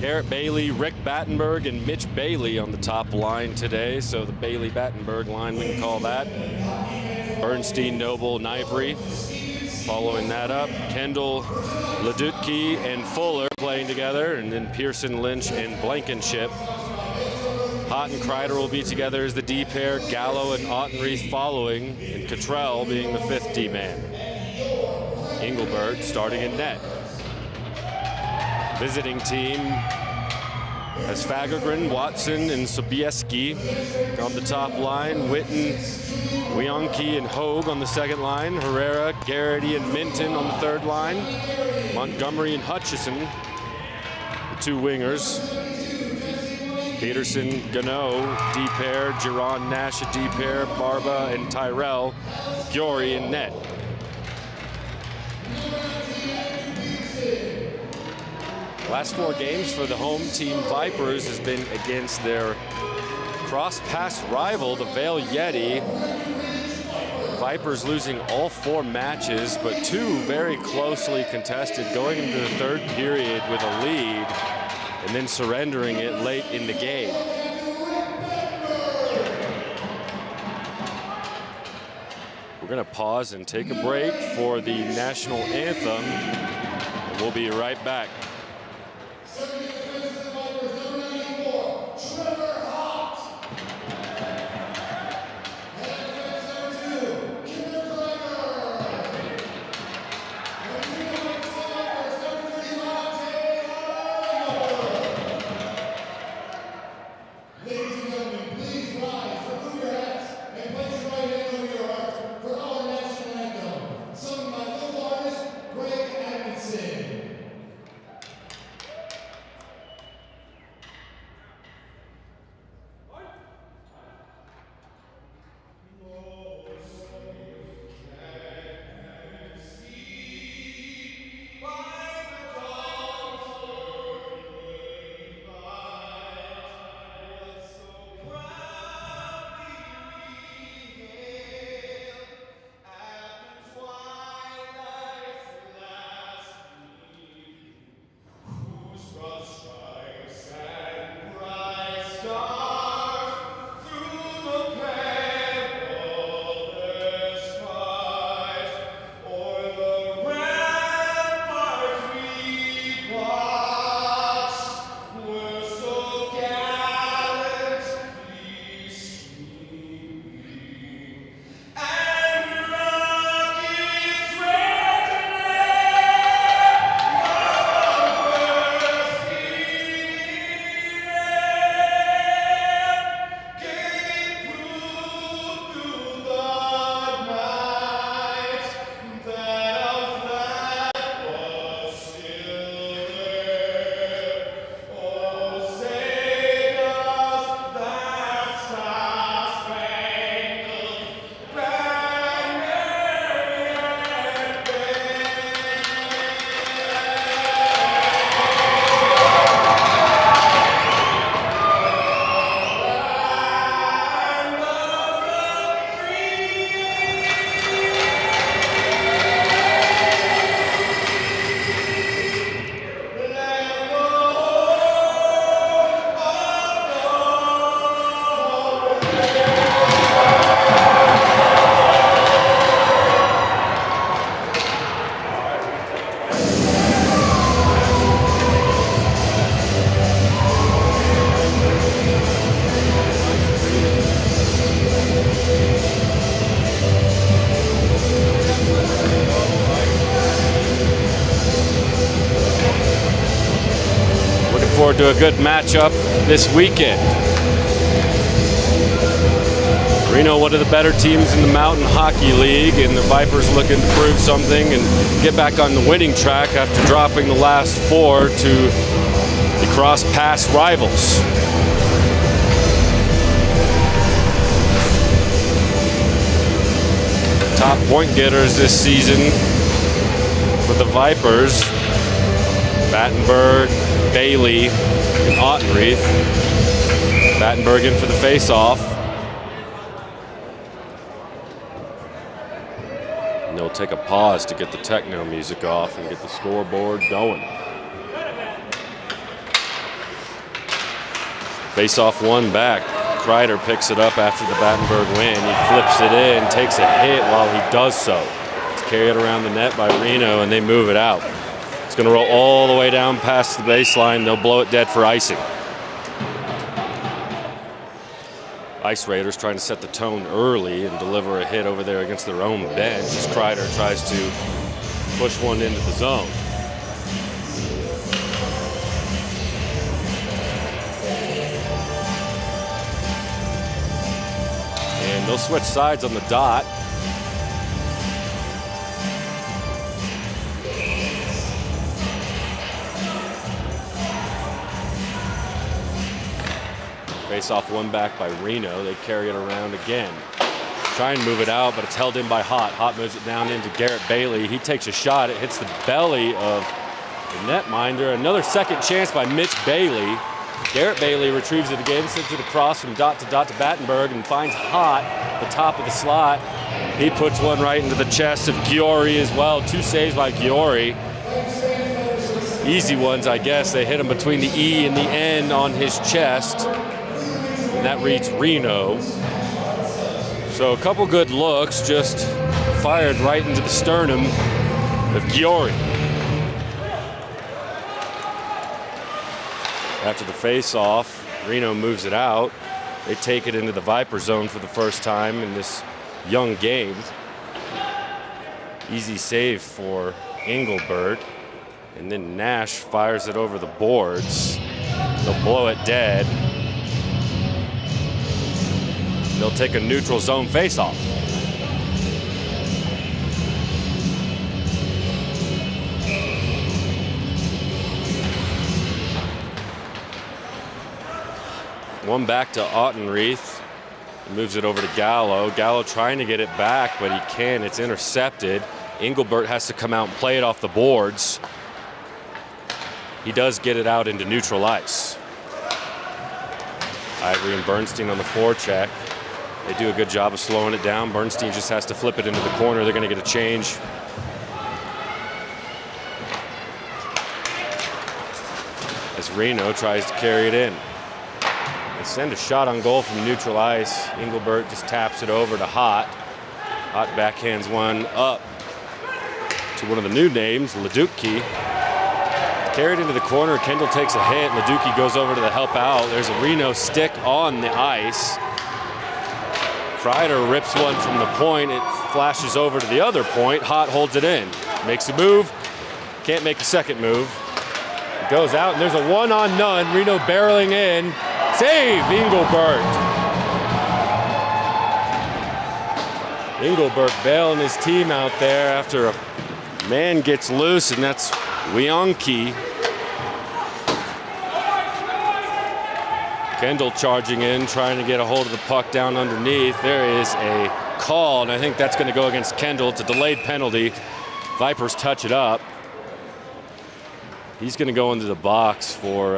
Garrett Bailey, Rick Battenberg, and Mitch Bailey on the top line today. So the Bailey-Battenberg line, we can call that. Bernstein, Noble, and Ivory following that up. Kendall, Ledutke, and Fuller playing together, and then Pearson, Lynch, and Blankenship. Hott and Kreider will be together as the D pair, Gallo and Ottenreith following, and Cottrell being the fifth D man. Engelbert starting in net. Visiting team has Fagergren, Watson, and Sobieski on the top line. Witten, Wionki, and Hogue on the second line. Herrera, Garrity, and Minton on the third line. Montgomery and Hutchison, the two wingers. Peterson, Gano, D pair. Giron, Nash, a D pair. Barba and Tyrell, Giori in net. Last 4 games for the home team Vipers has been against their cross-pass rival, the Vail Yeti. Vipers losing all 4 matches, but 2 very closely contested, going into the third period with a lead and then surrendering it late in the game. We're going to pause and take a break for the national anthem, and we'll be right back. Forward to a good matchup this weekend. Reno, one of the better teams in the Mountain Hockey League, and the Vipers looking to prove something and get back on the winning track after dropping the last 4 to the cross-pass rivals. Top point getters this season for the Vipers: Battenberg, Bailey, and Ottenreith. Battenberg in for the face-off. And they'll take a pause to get the techno music off and get the scoreboard going. Face off one back. Kreider picks it up after the Battenberg win. He flips it in, takes a hit while he does so. It's carried around the net by Reno, and they move it out. It's going to roll all the way down past the baseline. They'll blow it dead for icing. Ice Raiders trying to set the tone early and deliver a hit over there against their own bench as Kreider tries to push one into the zone. And they'll switch sides on the dot. Face off one back by Reno. They carry it around again. Try and move it out, but it's held in by Hott. Hott moves it down into Garrett Bailey. He takes a shot. It hits the belly of the netminder. Another second chance by Mitch Bailey. Garrett Bailey retrieves it again, sends it across from dot to Battenberg and finds Hott at the top of the slot. He puts one right into the chest of Giori as well. 2 saves by Giori. Easy ones, I guess. They hit him between the E and the N on his chest. And that reads Reno. So a couple good looks, just fired right into the sternum of Giori. After the face-off, Reno moves it out. They take it into the Viper zone for the first time in this young game. Easy save for Engelbert. And then Nash fires it over the boards. They'll blow it dead. They'll take a neutral zone face-off. One back to Ottenreith. He moves it over to Gallo. Gallo trying to get it back, but he can't. It's intercepted. Engelbert has to come out and play it off the boards. He does get it out into neutral ice. Ivory and Bernstein on the forecheck. They do a good job of slowing it down. Bernstein just has to flip it into the corner. They're going to get a change. As Reno tries to carry it in. They send a shot on goal from neutral ice. Engelbert just taps it over to Hott. Hott backhands one up to one of the new names, Leducki. Carried into the corner. Kendall takes a hit. Leducki goes over to the help out. There's a Reno stick on the ice. Kreider rips one from the point. It flashes over to the other point. Hott holds it in. Makes a move. Can't make the second move. It goes out, and there's a 1-on-none. Reno barreling in. Save, Engelbert. Engelbert bailing his team out there after a man gets loose, and that's Wionki. Kendall charging in, trying to get a hold of the puck down underneath. There is a call, and I think that's going to go against Kendall. It's a delayed penalty. Vipers touch it up. He's going to go into the box for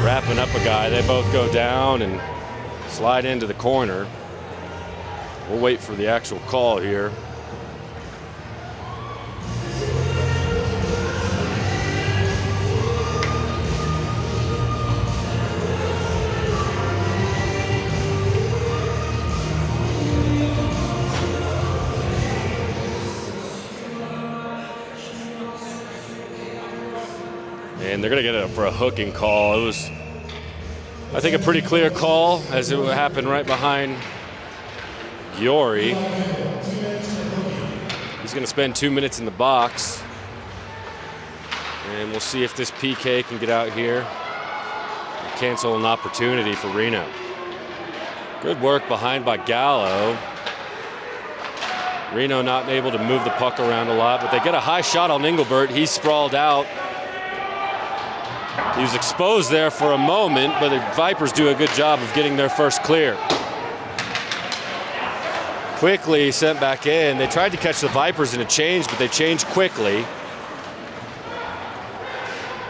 wrapping up a guy. They both go down and slide into the corner. We'll wait for the actual call here. And they're going to get it for a hooking call. It was, I think, a pretty clear call as it happened right behind Giori. He's going to spend 2 minutes in the box. And we'll see if this PK can get out here and cancel an opportunity for Reno. Good work behind by Gallo. Reno not able to move the puck around a lot, but they get a high shot on Engelbert. He's sprawled out. He was exposed there for a moment, but the Vipers do a good job of getting their first clear. Quickly sent back in. They tried to catch the Vipers in a change, but they changed quickly.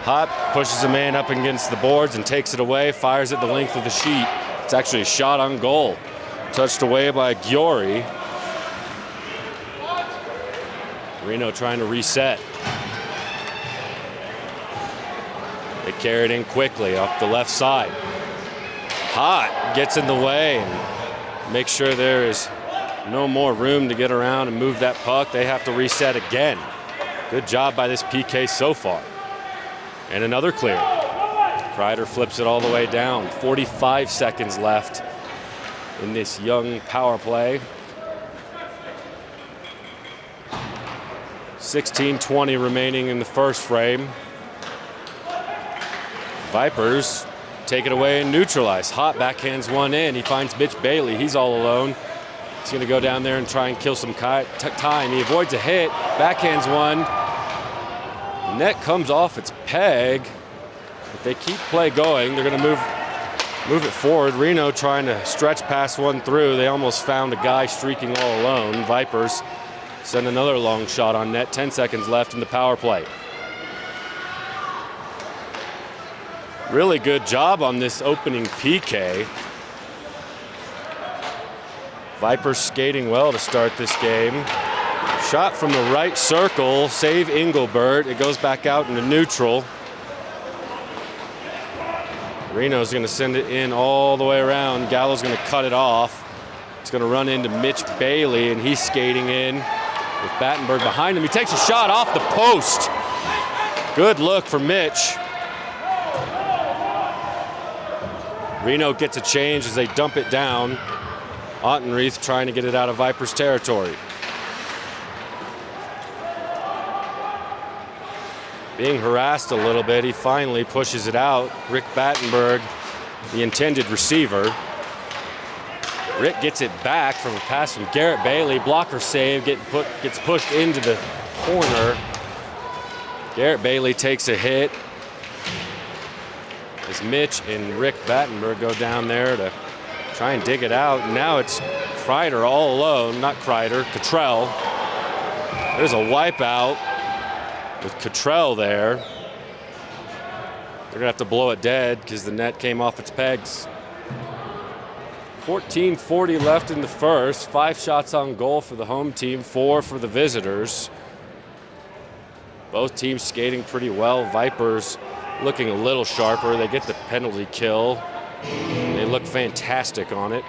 Hott pushes a man up against the boards and takes it away, fires it the length of the sheet. It's actually a shot on goal. Touched away by Giori. Reno trying to reset. They carry it in quickly off the left side. Hot gets in the way and makes sure there is no more room to get around and move that puck. They have to reset again. Good job by this PK so far. And another clear. Kreider flips it all the way down. 45 seconds left in this young power play. 16:20 remaining in the first frame. Vipers take it away and neutralize. Hot backhands one in. He finds Mitch Bailey. He's all alone. He's going to go down there and try and kill some time. He avoids a hit. Backhands one. The net comes off its peg. But they keep play going. They're going to move it forward. Reno trying to stretch past one through. They almost found a guy streaking all alone. Vipers send another long shot on net. 10 seconds left in the power play. Really good job on this opening PK. Vipers skating well to start this game. Shot from the right circle, save Engelbert. It goes back out into neutral. Reno's going to send it in all the way around. Gallo's going to cut it off. It's going to run into Mitch Bailey, and he's skating in with Battenberg behind him. He takes a shot off the post. Good look for Mitch. Reno gets a change as they dump it down. Ottenreith trying to get it out of Vipers territory. Being harassed a little bit, he finally pushes it out. Rick Battenberg, the intended receiver. Rick gets it back from a pass from Garrett Bailey. Blocker save, gets pushed into the corner. Garrett Bailey takes a hit as Mitch and Rick Battenberg go down there to try and dig it out. Now it's Kreider all alone, not Kreider, Cottrell. There's a wipeout with Cottrell there. They're gonna have to blow it dead because the net came off its pegs. 14:40 left in the first. 5 shots on goal for the home team, 4 for the visitors. Both teams skating pretty well. Vipers looking a little sharper. They get the penalty kill. They look fantastic on it.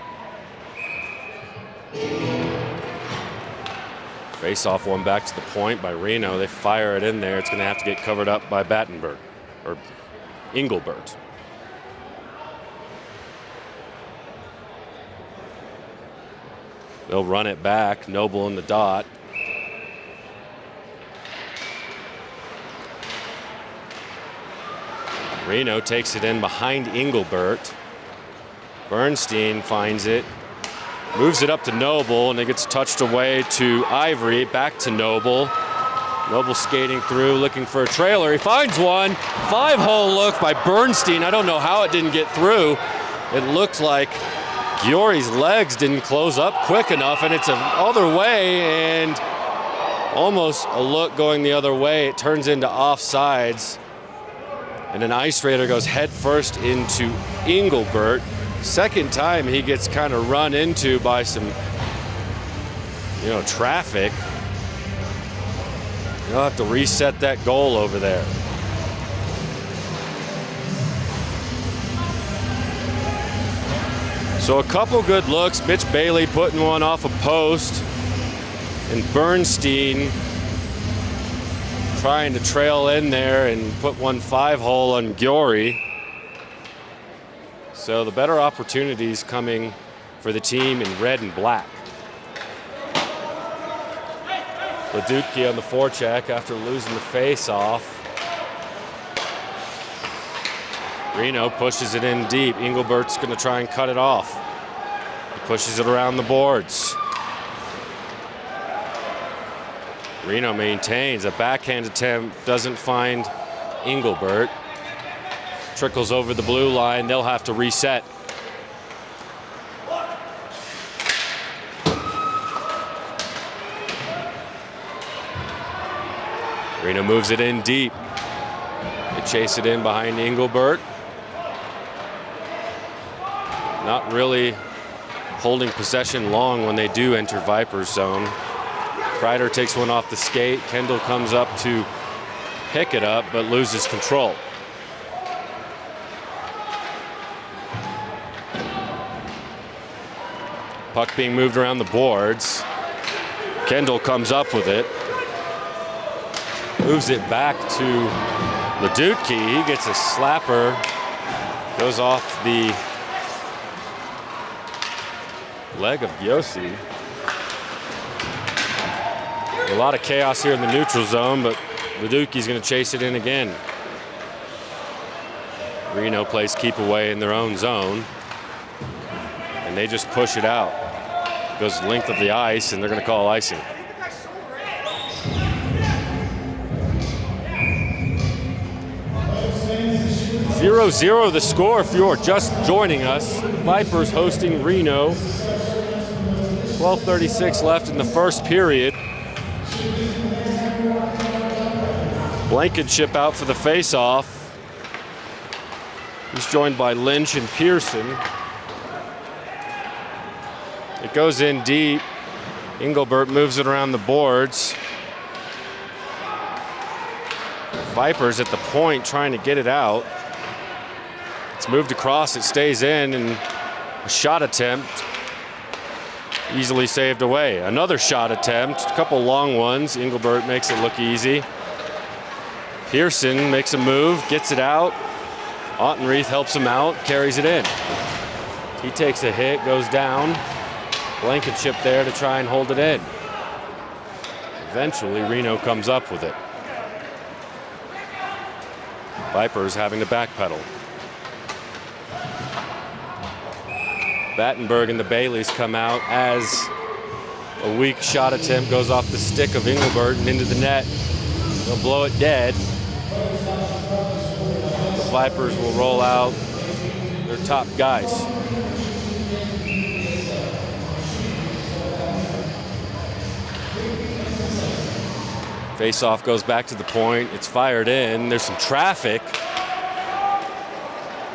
Face-off one back to the point by Reno. They fire it in there. It's going to have to get covered up by Battenberg, or Engelbert. They'll run it back. Noble in the dot. Reno takes it in behind Engelbert. Bernstein finds it, moves it up to Noble, and it gets touched away to Ivory, back to Noble. Noble skating through, looking for a trailer. He finds one. 5-hole look by Bernstein. I don't know how it didn't get through. It looked like Giori's legs didn't close up quick enough, and it's the other way, and almost a look going the other way. It turns into offsides. And an Ice Raider goes head first into Engelbert. Second time he gets kind of run into by some, traffic. You'll have to reset that goal over there. So a couple good looks. Mitch Bailey putting one off a post. And Bernstein trying to trail in there and put one 5-hole on Giori. So the better opportunities coming for the team in red and black. Ledutki on the forecheck after losing the face-off. Reno pushes it in deep. Engelbert's going to try and cut it off. He pushes it around the boards. Reno maintains. A backhand attempt doesn't find Engelbert. Trickles over the blue line. They'll have to reset. Reno moves it in deep. They chase it in behind Engelbert. Not really holding possession long when they do enter Vipers zone. Kreider takes one off the skate. Kendall comes up to pick it up, but loses control. Puck being moved around the boards. Kendall comes up with it. Moves it back to Leducki. He gets a slapper. Goes off the leg of Yossi. A lot of chaos here in the neutral zone, but Leducki's going to chase it in again. Reno plays keep away in their own zone, and they just push it out. Goes the length of the ice, and they're going to call icing. 0-0 the score if you're just joining us. Vipers hosting Reno. 12:36 left in the first period. Blankenship out for the face-off. He's joined by Lynch and Pearson. It goes in deep. Engelbert moves it around the boards. Vipers at the point trying to get it out. It's moved across, it stays in, and a shot attempt easily saved away. Another shot attempt, a couple long ones. Engelbert makes it look easy. Pearson makes a move, gets it out. Ottenreith helps him out, carries it in. He takes a hit, goes down. Blankenship there to try and hold it in. Eventually, Reno comes up with it. Vipers having to backpedal. Battenberg and the Baileys come out as a weak shot attempt goes off the stick of Engelbert and into the net. They'll blow it dead. The Vipers will roll out their top guys. Face-off goes back to the point. It's fired in. There's some traffic.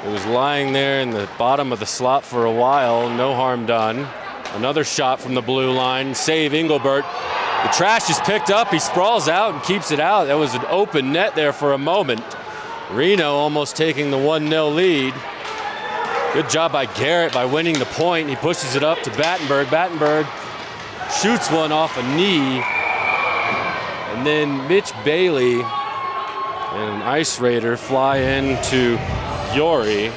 It was lying there in the bottom of the slot for a while. No harm done. Another shot from the blue line. Save Engelbert. The trash is picked up. He sprawls out and keeps it out. That was an open net there for a moment. Reno almost taking the 1-0 lead. Good job by Garrett by winning the point. He pushes it up to Battenberg. Battenberg shoots one off a knee. And then Mitch Bailey and an Ice Raider fly into Yori.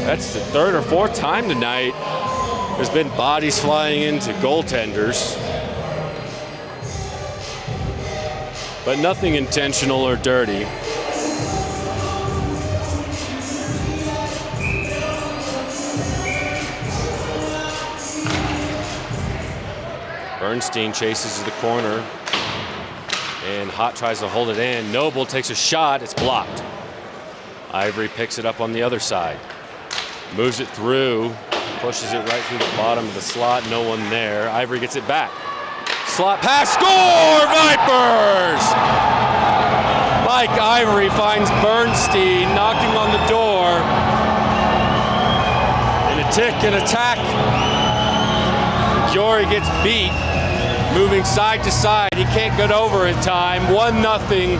That's the third or fourth time tonight there's been bodies flying into goaltenders. But nothing intentional or dirty. Bernstein chases to the corner, and Hott tries to hold it in. Noble takes a shot, it's blocked. Ivory picks it up on the other side. Moves it through, pushes it right through the bottom of the slot, no one there. Ivory gets it back. Slot pass, score, Vipers! Mike Ivory finds Bernstein knocking on the door. And a tick and attack. Yori gets beat. Moving side to side, he can't get over in time. 1-0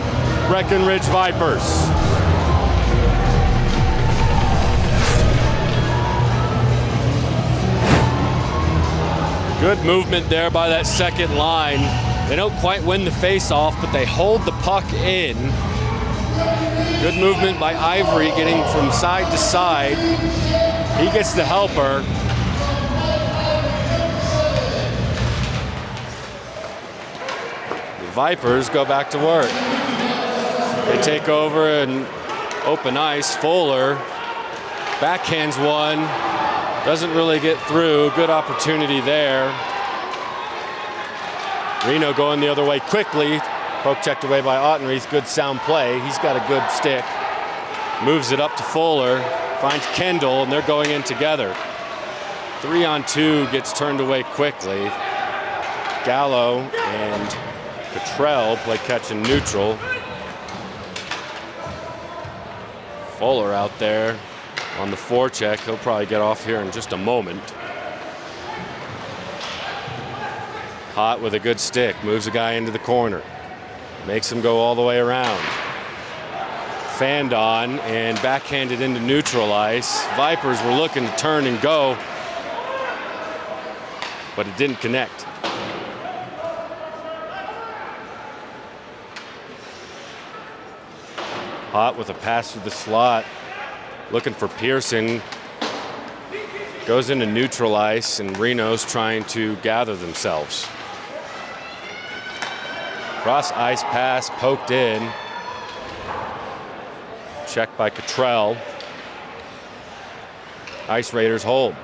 Breckenridge Vipers. Good movement there by that second line. They don't quite win the face-off, but they hold the puck in. Good movement by Ivory getting from side to side. He gets the helper. Vipers go back to work. They take over and open ice. Fuller backhands one. Doesn't really get through. Good opportunity there. Reno going the other way quickly. Poke checked away by Ottenreith. Good sound play. He's got a good stick. Moves it up to Fuller. Finds Kendall, and they're going in together. 3-on-2 gets turned away quickly. Gallo and Cottrell play catch and neutral. Fuller out there on the forecheck. He'll probably get off here in just a moment. Hott with a good stick. Moves a guy into the corner. Makes him go all the way around. Fanned on and backhanded into neutral ice. Vipers were looking to turn and go. but it didn't connect. Hot with a pass through the slot, looking for Pearson. Goes into neutral ice, and Reno's trying to gather themselves. Cross ice pass poked in. Checked by Cottrell. Ice Raiders hold.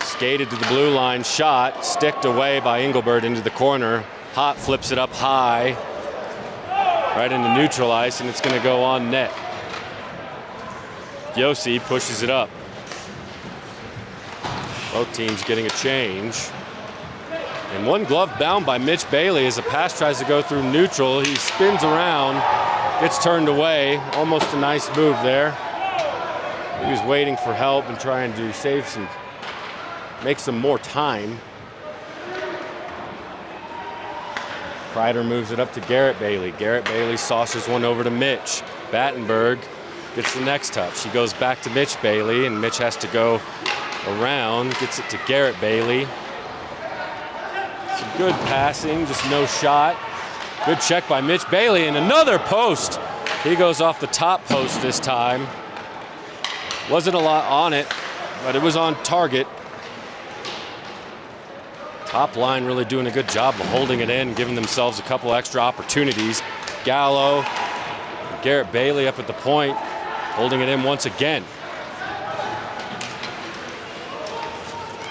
Skated to the blue line, shot, sticked away by Engelbert into the corner. Hot flips it up high, right into neutral ice, and it's going to go on net. Yossi pushes it up. Both teams getting a change. And one glove bound by Mitch Bailey as the pass tries to go through neutral. He spins around, gets turned away. Almost a nice move there. He was waiting for help and trying to make some more time. Kreider moves it up to Garrett Bailey. Garrett Bailey saucers one over to Mitch. Battenberg gets the next touch. He goes back to Mitch Bailey, and Mitch has to go around. Gets it to Garrett Bailey. Some good passing, just no shot. Good check by Mitch Bailey, and another post. He goes off the top post this time. Wasn't a lot on it, but it was on target. Top line really doing a good job of holding it in, giving themselves a couple extra opportunities. Gallo, Garrett Bailey up at the point, holding it in once again.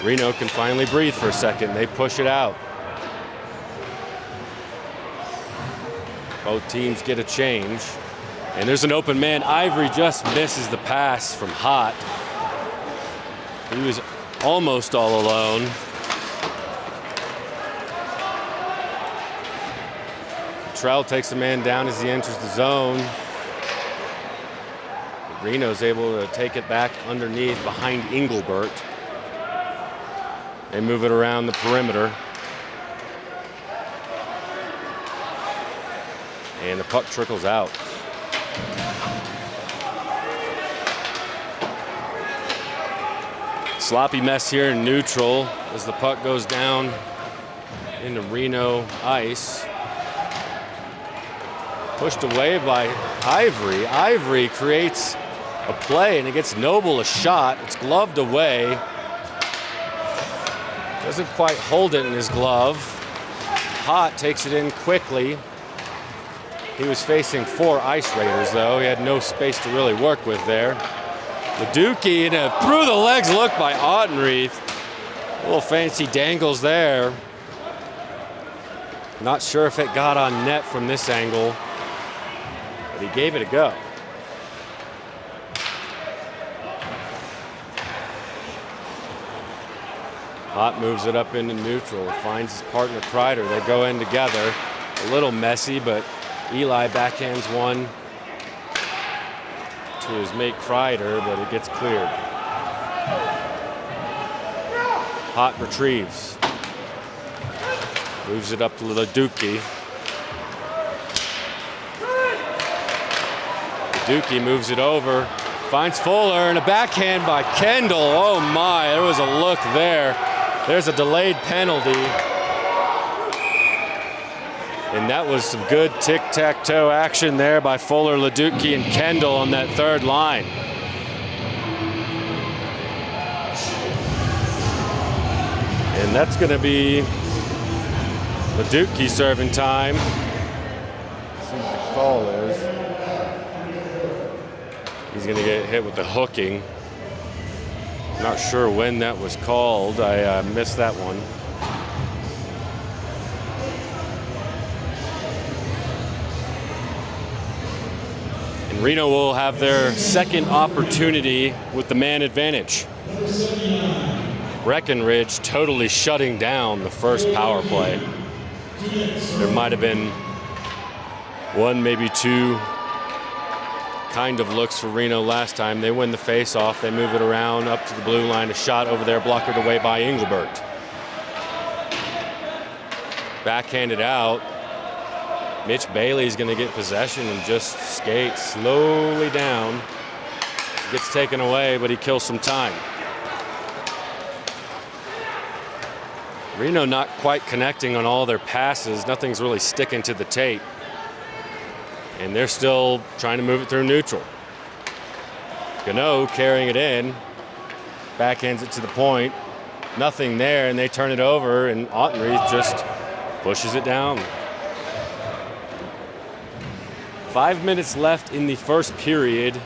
Reno can finally breathe for a second. They push it out. Both teams get a change. And there's an open man. Ivory just misses the pass from Hot. He was almost all alone. Cottrell takes the man down as he enters the zone. Reno's able to take it back underneath behind Engelbert. They move it around the perimeter. And the puck trickles out. Sloppy mess here in neutral as the puck goes down into Reno ice. Pushed away by Ivory. Ivory creates a play and it gets Noble a shot. It's gloved away. Doesn't quite hold it in his glove. Hot takes it in quickly. He was facing 4 Ice Raiders though. He had no space to really work with there. Leducki in a through the legs look by Ottenreith. A little fancy dangles there. Not sure if it got on net from this angle, but he gave it a go. Hot moves it up into neutral, finds his partner Kreider. They go in together. A little messy, but Eli backhands one to his mate Kreider, but it gets cleared. Hot retrieves. Moves it up to Leducki. Leducki moves it over. Finds Fuller and a backhand by Kendall. Oh my, there was a look there. There's a delayed penalty. And that was some good tic-tac-toe action there by Fuller, Leducki, and Kendall on that third line. And that's going to be Leducki serving time. Let's see what the call is. He's going to get hit with the hooking. Not sure when that was called. I missed that one. And Reno will have their second opportunity with the man advantage. Breckenridge totally shutting down the first power play. There might have been one, maybe two kind of looks for Reno last time. They win the face-off. They move it around up to the blue line. A shot over there, blocked away by Engelbert. Backhanded out. Mitch Bailey's going to get possession and just skate slowly down. Gets taken away, but he kills some time. Reno not quite connecting on all their passes. Nothing's really sticking to the tape. And they're still trying to move it through neutral. Gano carrying it in. Backhands it to the point. Nothing there, and they turn it over, and Ottenreith just pushes it down. 5 minutes left in the first period,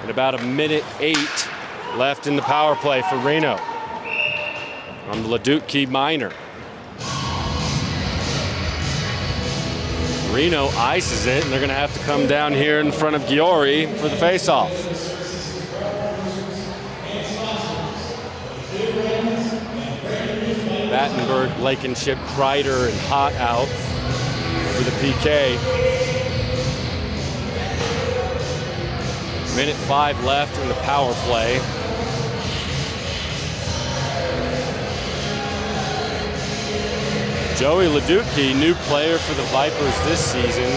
and about 1:08 left in the power play for Reno on the Leduc minor. Reno ices it, and they're going to have to come down here in front of Giori for the faceoff. Battenberg, Blankenship, Kreider, and Hott out for the PK. 1:05 left in the power play. Joey Leduc, new player for the Vipers this season.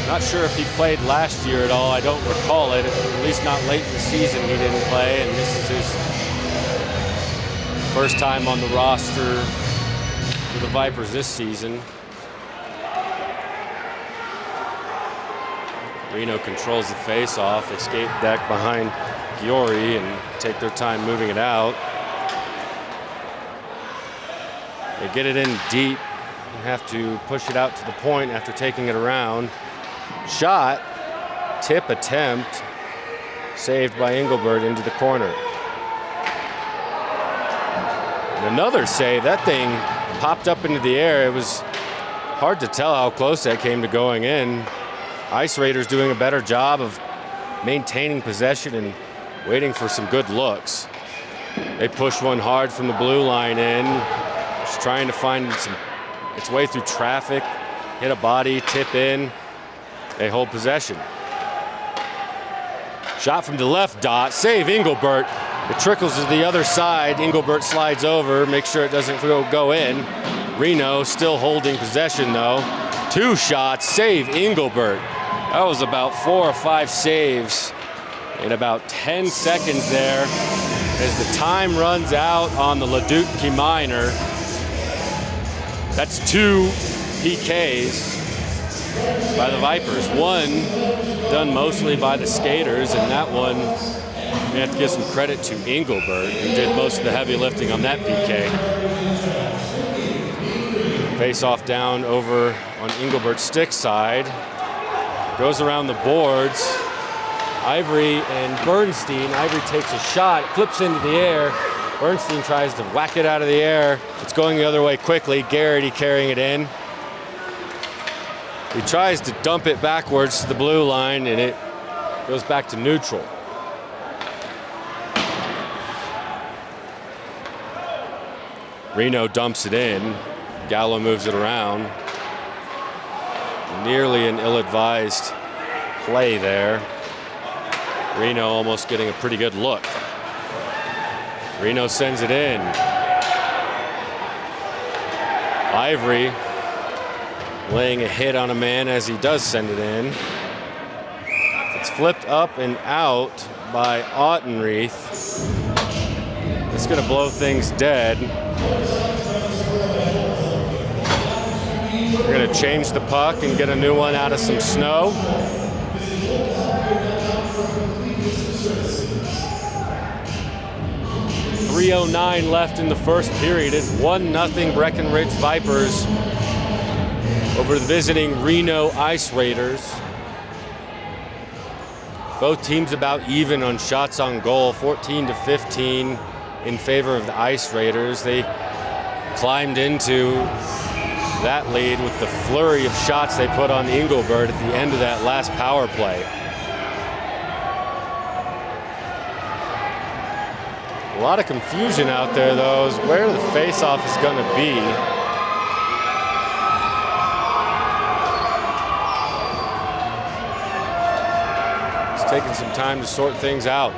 Not sure if he played last year at all. I don't recall it. At least not late in the season he didn't play, and this is his first time on the roster for the Vipers this season. Reno controls the face-off. They skate back behind Giori and take their time moving it out. They get it in deep and have to push it out to the point after taking it around. Shot, tip attempt, saved by Engelbert into the corner. And another save. That thing popped up into the air. It was hard to tell how close that came to going in. Ice Raiders doing a better job of maintaining possession and waiting for some good looks. They push one hard from the blue line in. Just trying to find its way through traffic, hit a body, tip in. They hold possession. Shot from the left dot, save Engelbert. It trickles to the other side. Engelbert slides over, make sure it doesn't go in. Reno still holding possession though. 2 shots, save Engelbert. That was about 4 or 5 saves in about 10 seconds there as the time runs out on the Leduc minor. That's 2 PKs by the Vipers. One done mostly by the skaters, and that one, we have to give some credit to Engelbert, who did most of the heavy lifting on that PK. Face off down over on Engelbert's stick side. Goes around the boards. Ivory and Bernstein. Ivory takes a shot, flips into the air. Bernstein tries to whack it out of the air. It's going the other way quickly. Garrity carrying it in. He tries to dump it backwards to the blue line, and it goes back to neutral. Reno dumps it in. Gallo moves it around. Nearly an ill-advised play there. Reno almost getting a pretty good look. Reno sends it in. Ivory laying a hit on a man as he does send it in. It's flipped up and out by Ottenreith. It's going to blow things dead. We're going to change the puck and get a new one out of some snow. .309 left in the first period. It's 1-0 Breckenridge Vipers over the visiting Reno Ice Raiders. Both teams about even on shots on goal, 14-15 in favor of the Ice Raiders. They climbed into that lead with the flurry of shots they put on Engelbert at the end of that last power play. A lot of confusion out there, though, as where the face-off is going to be. It's taking some time to sort things out.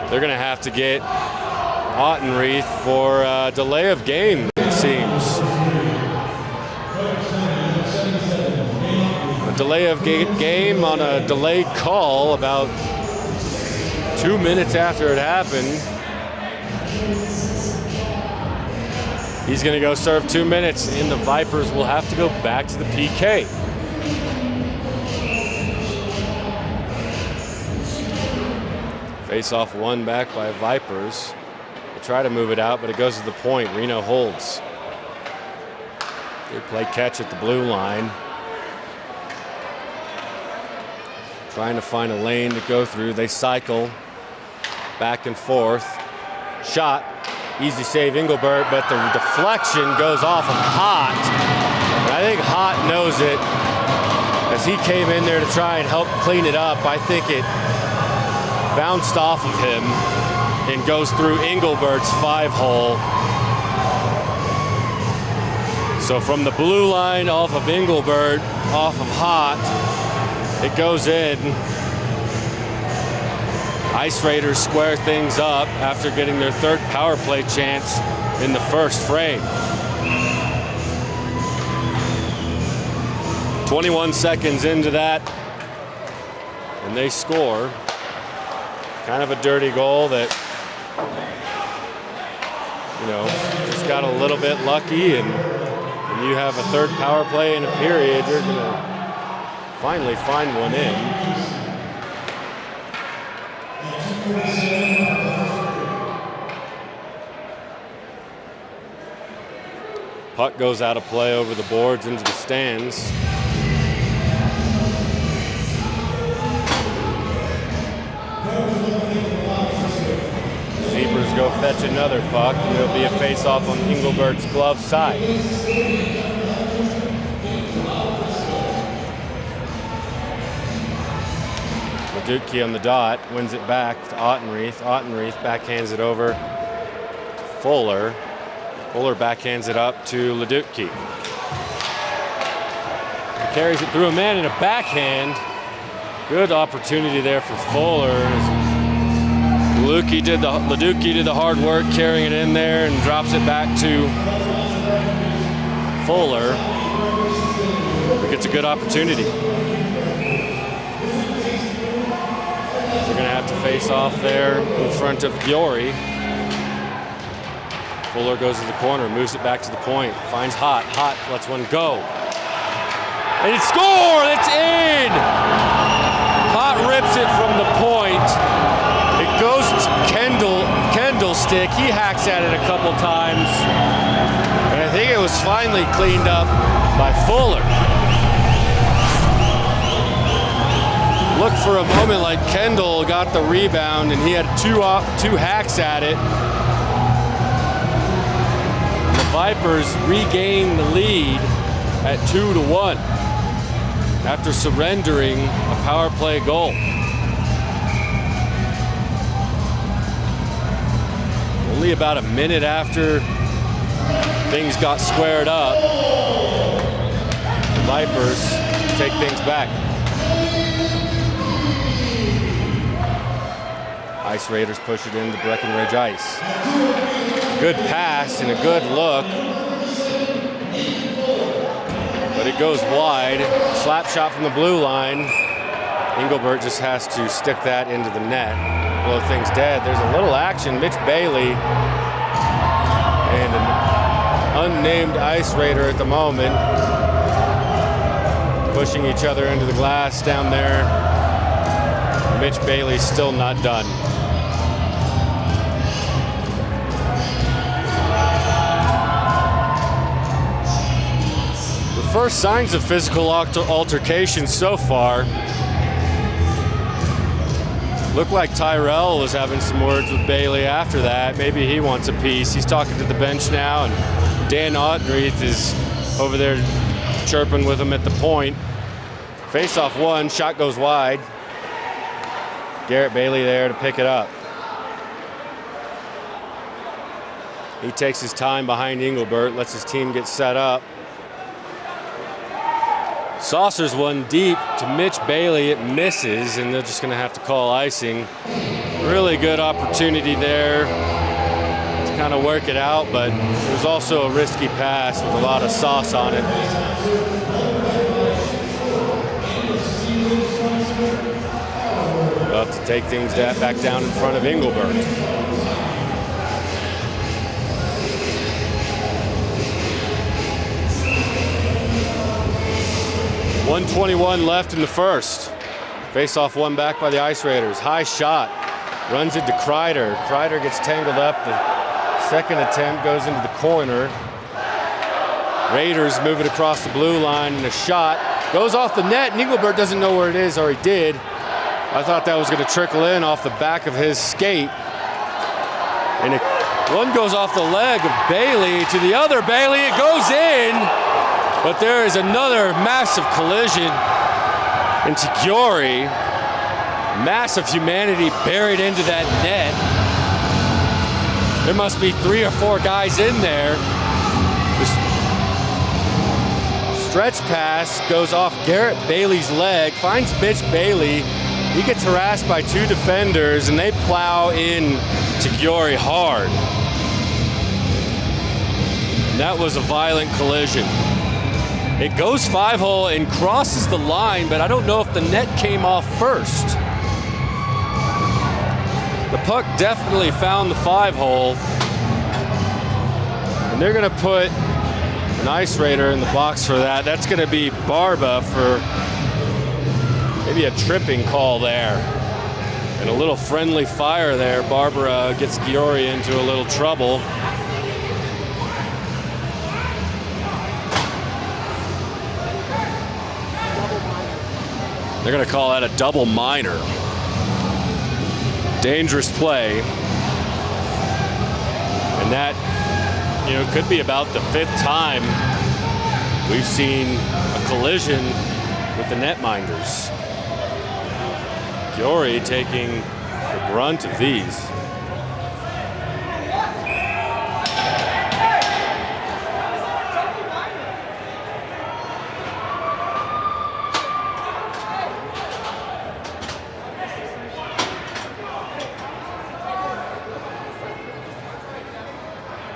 They're going to have to get Ottenreith for a delay of game, it seems. A delay of game on a delayed call about 2 minutes after it happened. He's going to go serve 2 minutes, and the Vipers will have to go back to the PK. Face-off won back by Vipers. They try to move it out, but it goes to the point. Reno holds. They play catch at the blue line. Trying to find a lane to go through. They cycle back and forth. Shot. Easy save Engelbert, but the deflection goes off of Hott. And I think Hott knows it as he came in there to try and help clean it up. I think it bounced off of him and goes through Engelbert's 5-hole. So from the blue line off of Engelbert, off of Hott, it goes in. Ice Raiders square things up after getting their third power play chance in the first frame. 21 seconds into that, and they score. Kind of a dirty goal that, you know, just got a little bit lucky, and when you have a third power play in a period, you're going to finally find one in. Puck goes out of play over the boards into the stands. Zebras go fetch another puck, and there'll be a face-off on Engelbert's glove side. Leducki on the dot, wins it back to Ottenreith. Ottenreith backhands it over to Fuller. Fuller backhands it up to Leducki. He carries it through a man in a backhand. Good opportunity there for Fuller. Leducki did the hard work carrying it in there and drops it back to Fuller. But gets a good opportunity. They're going to have to face off there in front of Fiore. Fuller goes to the corner, moves it back to the point, finds Hott. Hott lets one go. And it's scored! It's in! Hott rips it from the point. It goes to Kendall's stick. He hacks at it a couple times. And I think it was finally cleaned up by Fuller. Looked for a moment like Kendall got the rebound and he had two hacks at it. The Vipers regained the lead at 2-1 after surrendering a power play goal. Only about a minute after things got squared up, the Vipers take things back. Ice Raiders push it into Breckenridge ice. Good pass and a good look, but it goes wide. Slap shot from the blue line. Engelbert just has to stick that into the net. Blow things dead. There's a little action. Mitch Bailey and an unnamed Ice Raider at the moment pushing each other into the glass down there. Mitch Bailey's still not done. The first signs of physical altercation so far. Looked like Tyrell was having some words with Bailey after that. Maybe he wants a piece. He's talking to the bench now, and Dan Ottenreith is over there chirping with him at the point. Face-off one, shot goes wide. Garrett Bailey there to pick it up. He takes his time behind Engelbert, lets his team get set up. Saucers one deep to Mitch Bailey. It misses, and they're just going to have to call icing. Really good opportunity there to kind of work it out, but it was also a risky pass with a lot of sauce on it. about to take things back down in front of Engelbert. 1:21 left in the first. Face-off won back by the Ice Raiders. High shot, runs into Kreider. Kreider gets tangled up. The second attempt goes into the corner. Raiders move it across the blue line, and a shot goes off the net. Engelbert doesn't know where it is, or he did. I thought that was going to trickle in off the back of his skate. And one goes off the leg of Bailey to the other. Bailey, it goes in. But there is another massive collision into Giori. Massive humanity buried into that net. There must be 3 or 4 guys in there. Stretch pass goes off Garrett Bailey's leg, finds Mitch Bailey. He gets harassed by 2 defenders, and they plow in to Giori hard. And that was a violent collision. It goes 5-hole and crosses the line, but I don't know if the net came off first. The puck definitely found the 5-hole. And they're gonna put an Ice Raider in the box for that. That's gonna be Barba for maybe a tripping call there. And a little friendly fire there. Barbara gets Giori into a little trouble. They're gonna call that a double minor. Dangerous play. And that, could be about the 5th time we've seen a collision with the netminders. Giori taking the brunt of these.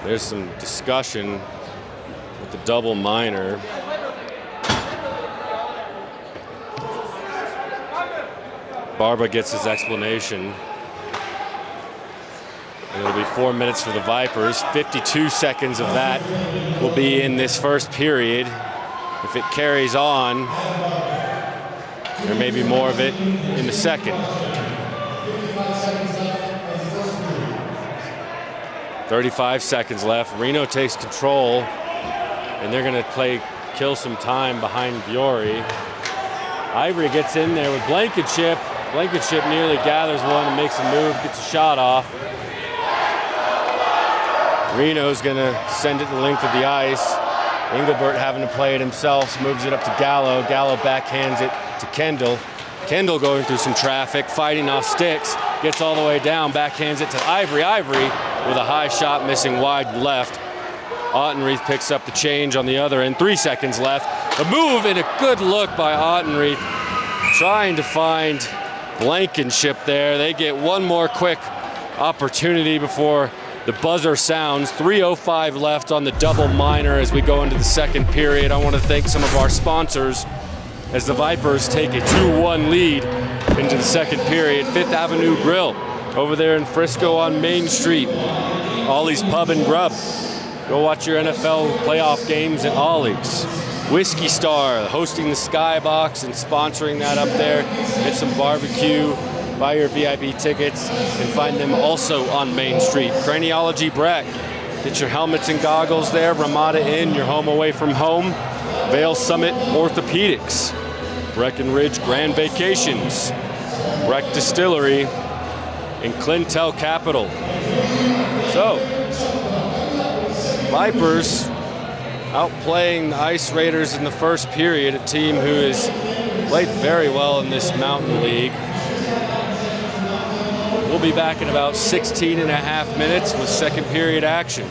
There's some discussion with the double minor. Barba gets his explanation. And it'll be 4 minutes for the Vipers. 52 seconds of that will be in this first period. If it carries on, there may be more of it in the second. 35 seconds left. Reno takes control, and they're going to kill some time behind Giori. Ivory gets in there with Blankenship. Blankenship nearly gathers one and makes a move, gets a shot off. Reno's going to send it the length of the ice. Engelbert having to play it himself, moves it up to Gallo. Gallo backhands it to Kendall. Kendall going through some traffic, fighting off sticks, gets all the way down, backhands it to Ivory. Ivory with a high shot missing wide left. Ottenreith picks up the change on the other end. 3 seconds left. A move and a good look by Ottenreith, trying to find Blankenship there. They get one more quick opportunity before the buzzer sounds. 3:05 left on the double minor as we go into the second period. I want to thank some of our sponsors as the Vipers take a 2-1 lead into the second period. 5th Avenue Grill over there in Frisco on Main Street. Ollie's Pub and Grub. Go watch your NFL playoff games at Ollie's. Whiskey Star hosting the Skybox and sponsoring that up there. Get some barbecue, buy your VIP tickets, and find them also on Main Street. Craniology Breck. Get your helmets and goggles there. Ramada Inn, your home away from home. Vail-Summit Orthopaedics. Breckenridge Grand Vacations. Breckenridge Distillery. And Cliintel Capital. So, Vipers outplaying the Ice Raiders in the first period, a team who has played very well in this Mountain League. We'll be back in about 16 and a half minutes with second period action.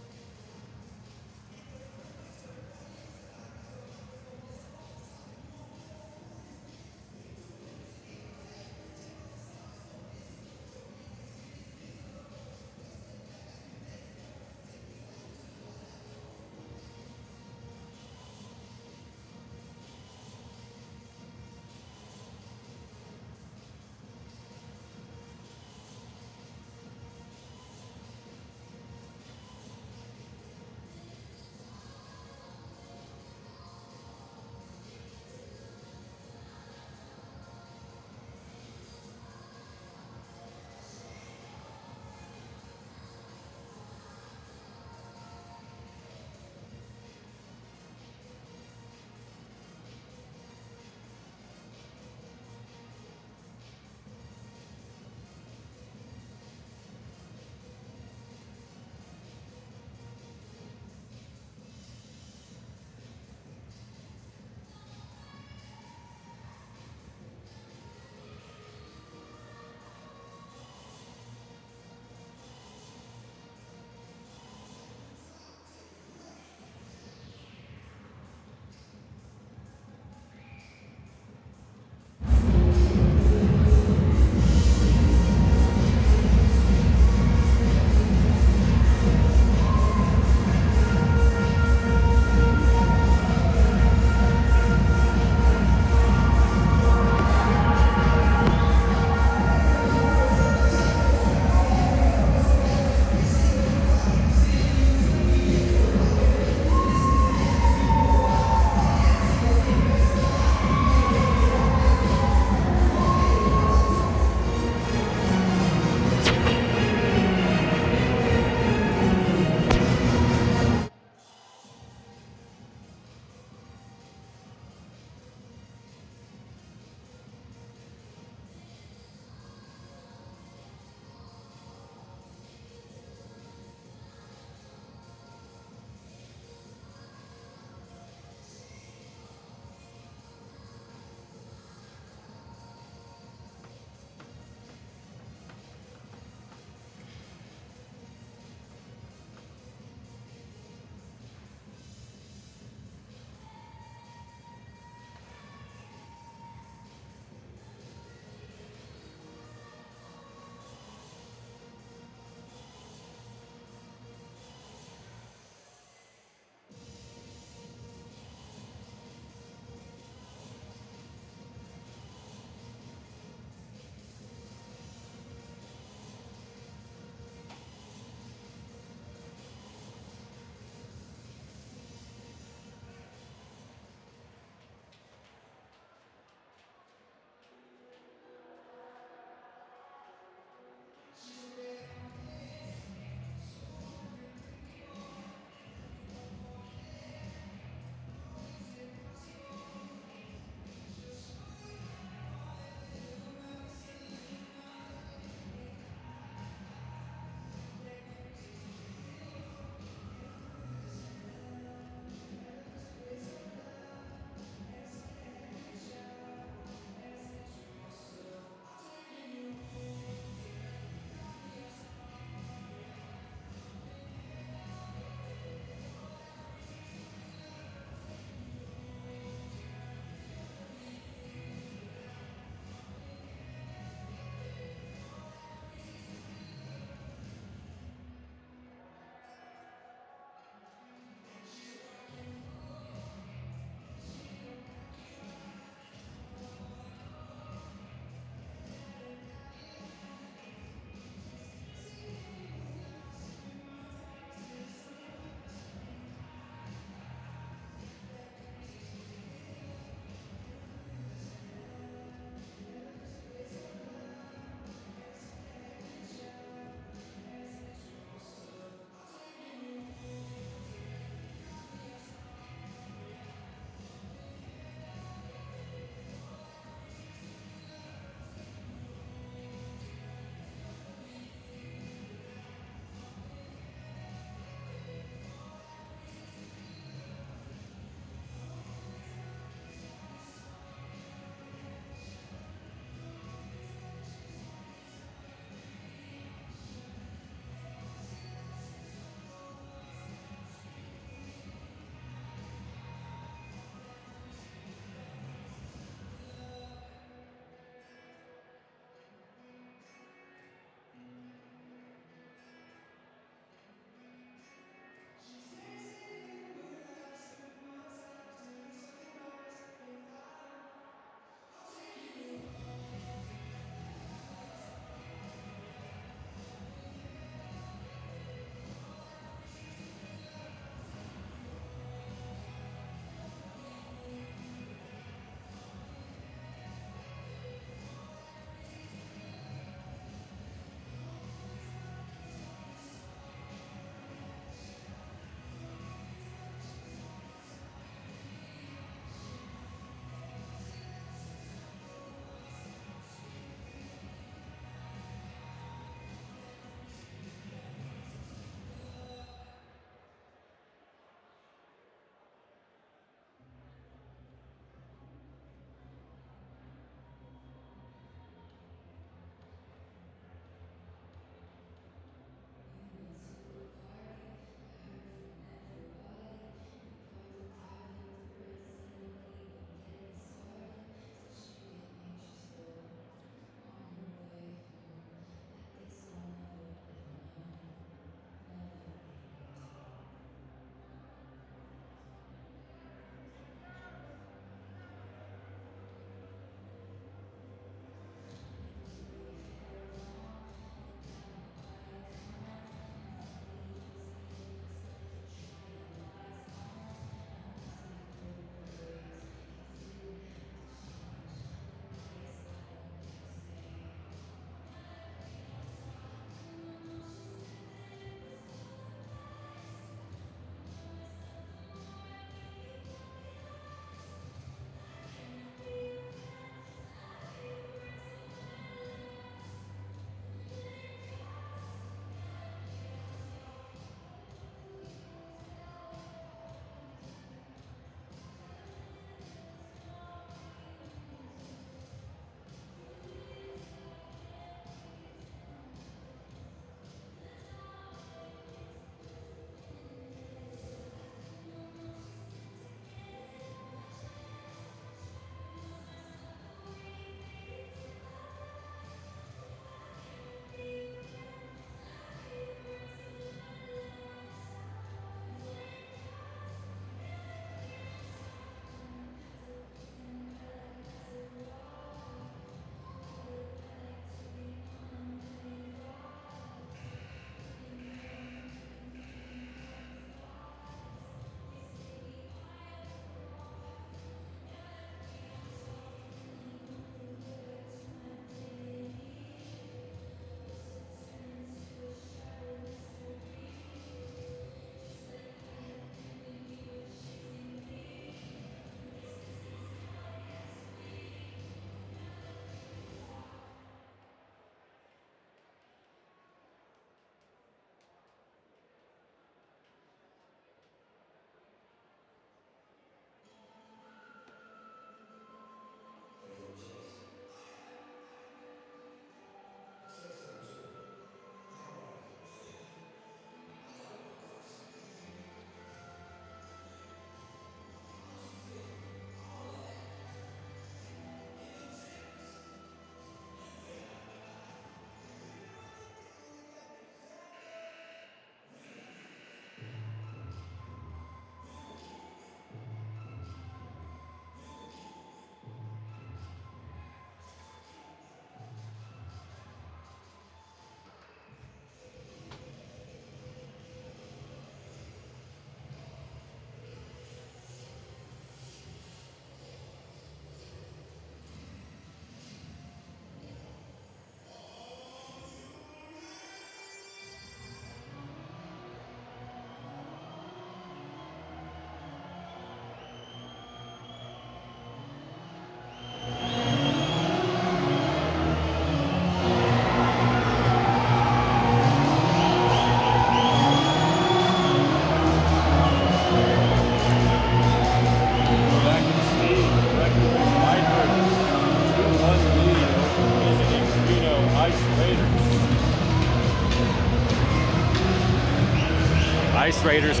Ice Raiders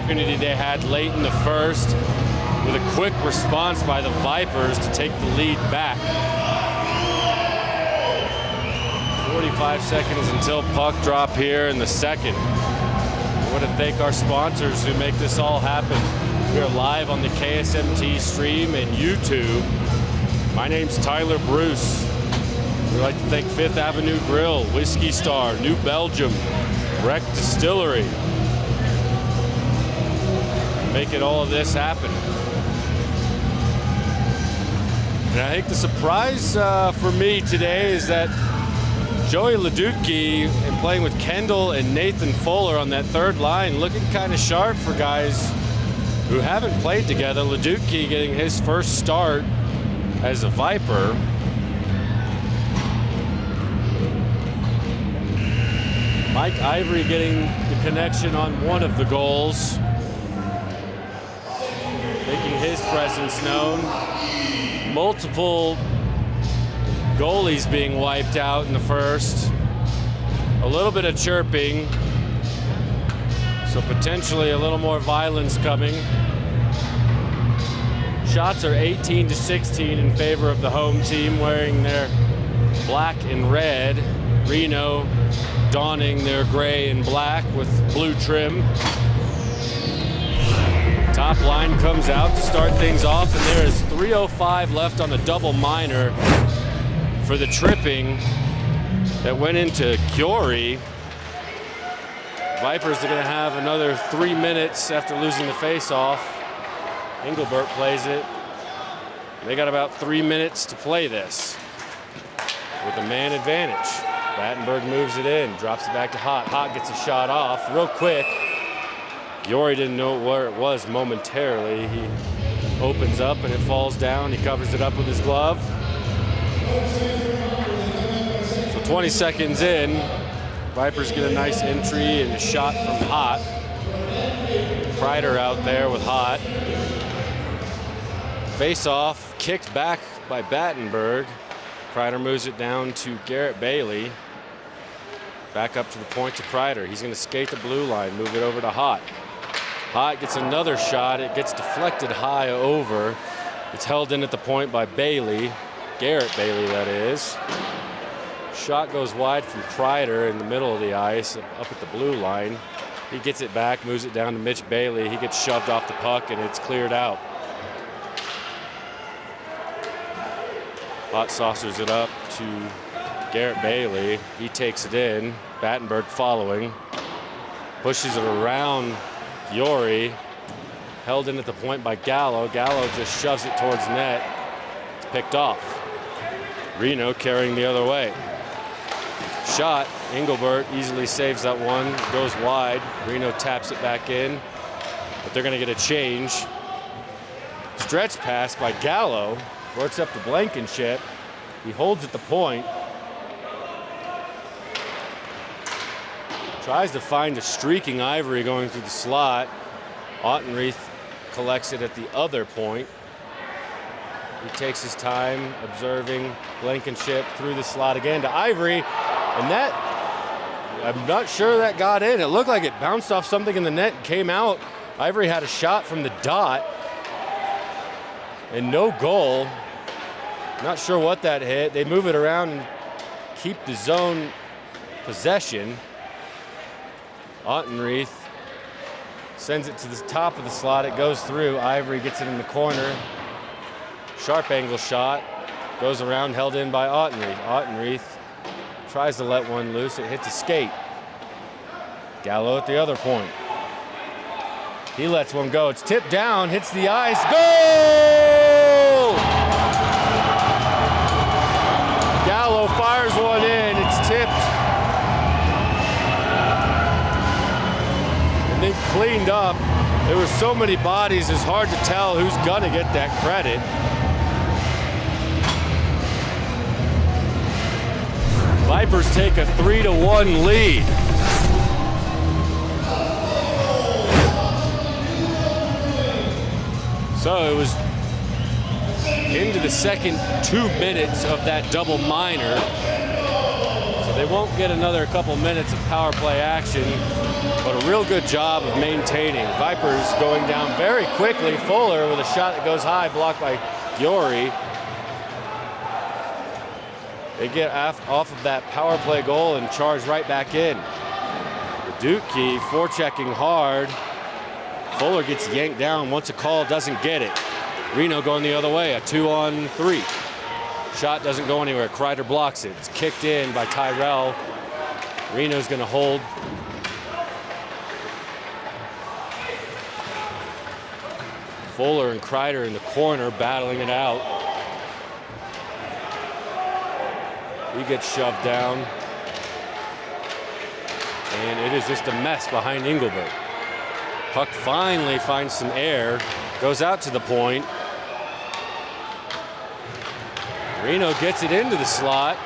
opportunity they had late in the first with a quick response by the Vipers to take the lead back. 45 seconds until puck drop here in the second. I want to thank our sponsors who make this all happen. We are live on the KSMT stream and YouTube. My name's Tyler Bruce. We'd like to thank Fifth Avenue Grill, Whiskey Star, New Belgium, Breckenridge Distillery, making all of this happen. And I think the surprise for me today is that Joey Leducki and playing with Kendall and Nathan Fuller on that third line, looking kind of sharp for guys who haven't played together. Leducki getting his first start as a Viper. Mike Ivory getting the connection on one of the goals, making his presence known. Multiple goalies being wiped out in the first. A little bit of chirping, so potentially a little more violence coming. Shots are 18-16 in favor of the home team, wearing their black and red. Reno donning their gray and black with blue trim. Top line comes out to start things off, and there is 3:05 left on the double minor for the tripping that went into Chiori. Vipers are going to have another 3 minutes after losing the face-off. Engelbert plays it. They got about 3 minutes to play this with a man advantage. Battenberg moves it in, drops it back to Hott. Hott gets a shot off real quick. Chiori didn't know where it was momentarily. He opens up and it falls down. He covers it up with his glove. So 20 seconds in, Vipers get a nice entry and a shot from Hott. Kreider out there with Hott. Face off, kicked back by Battenberg. Kreider moves it down to Garrett Bailey. Back up to the point to Kreider. He's going to skate the blue line, move it over to Hott. Hott gets another shot. It gets deflected high over. It's held in at the point by Bailey. Garrett Bailey, that is. Shot goes wide from Kreider in the middle of the ice, up at the blue line. He gets it back, moves it down to Mitch Bailey. He gets shoved off the puck, and it's cleared out. Hott saucers it up to Garrett Bailey. He takes it in. Battenberg following. Pushes it around Chiori. Held in at the point by Gallo. Gallo just shoves it towards net. It's picked off. Reno carrying the other way. Shot. Engelbert easily saves that one. Goes wide. Reno taps it back in. But they're going to get a change. Stretch pass by Gallo. Works up to Blankenship. He holds at the point. Tries to find a streaking Ivory going through the slot. Ottenreith collects it at the other point. He takes his time observing Blankenship through the slot again to Ivory. And that, I'm not sure that got in. It looked like it bounced off something in the net and came out. Ivory had a shot from the dot. And no goal. Not sure what that hit. They move it around and keep the zone possession. Ottenreith sends it to the top of the slot. It goes through. Ivory gets it in the corner. Sharp angle shot. Goes around, held in by Ottenreith. Ottenreith tries to let one loose. It hits a skate. Gallo at the other point. He lets one go. It's tipped down, hits the ice. Goal! Gallo fires one in. It's tipped. And then cleaned up. There were so many bodies, it's hard to tell who's gonna get that credit. Vipers take a 3-1 lead. So it was into the second 2 minutes of that double minor. So they won't get another couple minutes of power play action, but a real good job of maintaining. Vipers going down very quickly. Fuller with a shot that goes high, blocked by Giori. They get off of that power play goal and charge right back in. Dutke forechecking hard. Fuller gets yanked down. Once a call, doesn't get it. Reno going the other way, a 2-on-3. Shot doesn't go anywhere. Kreider blocks it. It's kicked in by Tyrell. Reno's going to hold. Fuller and Kreider in the corner battling it out. He gets shoved down. And it is just a mess behind Engelbert. Puck finally finds some air, goes out to the point. Reno gets it into the slot,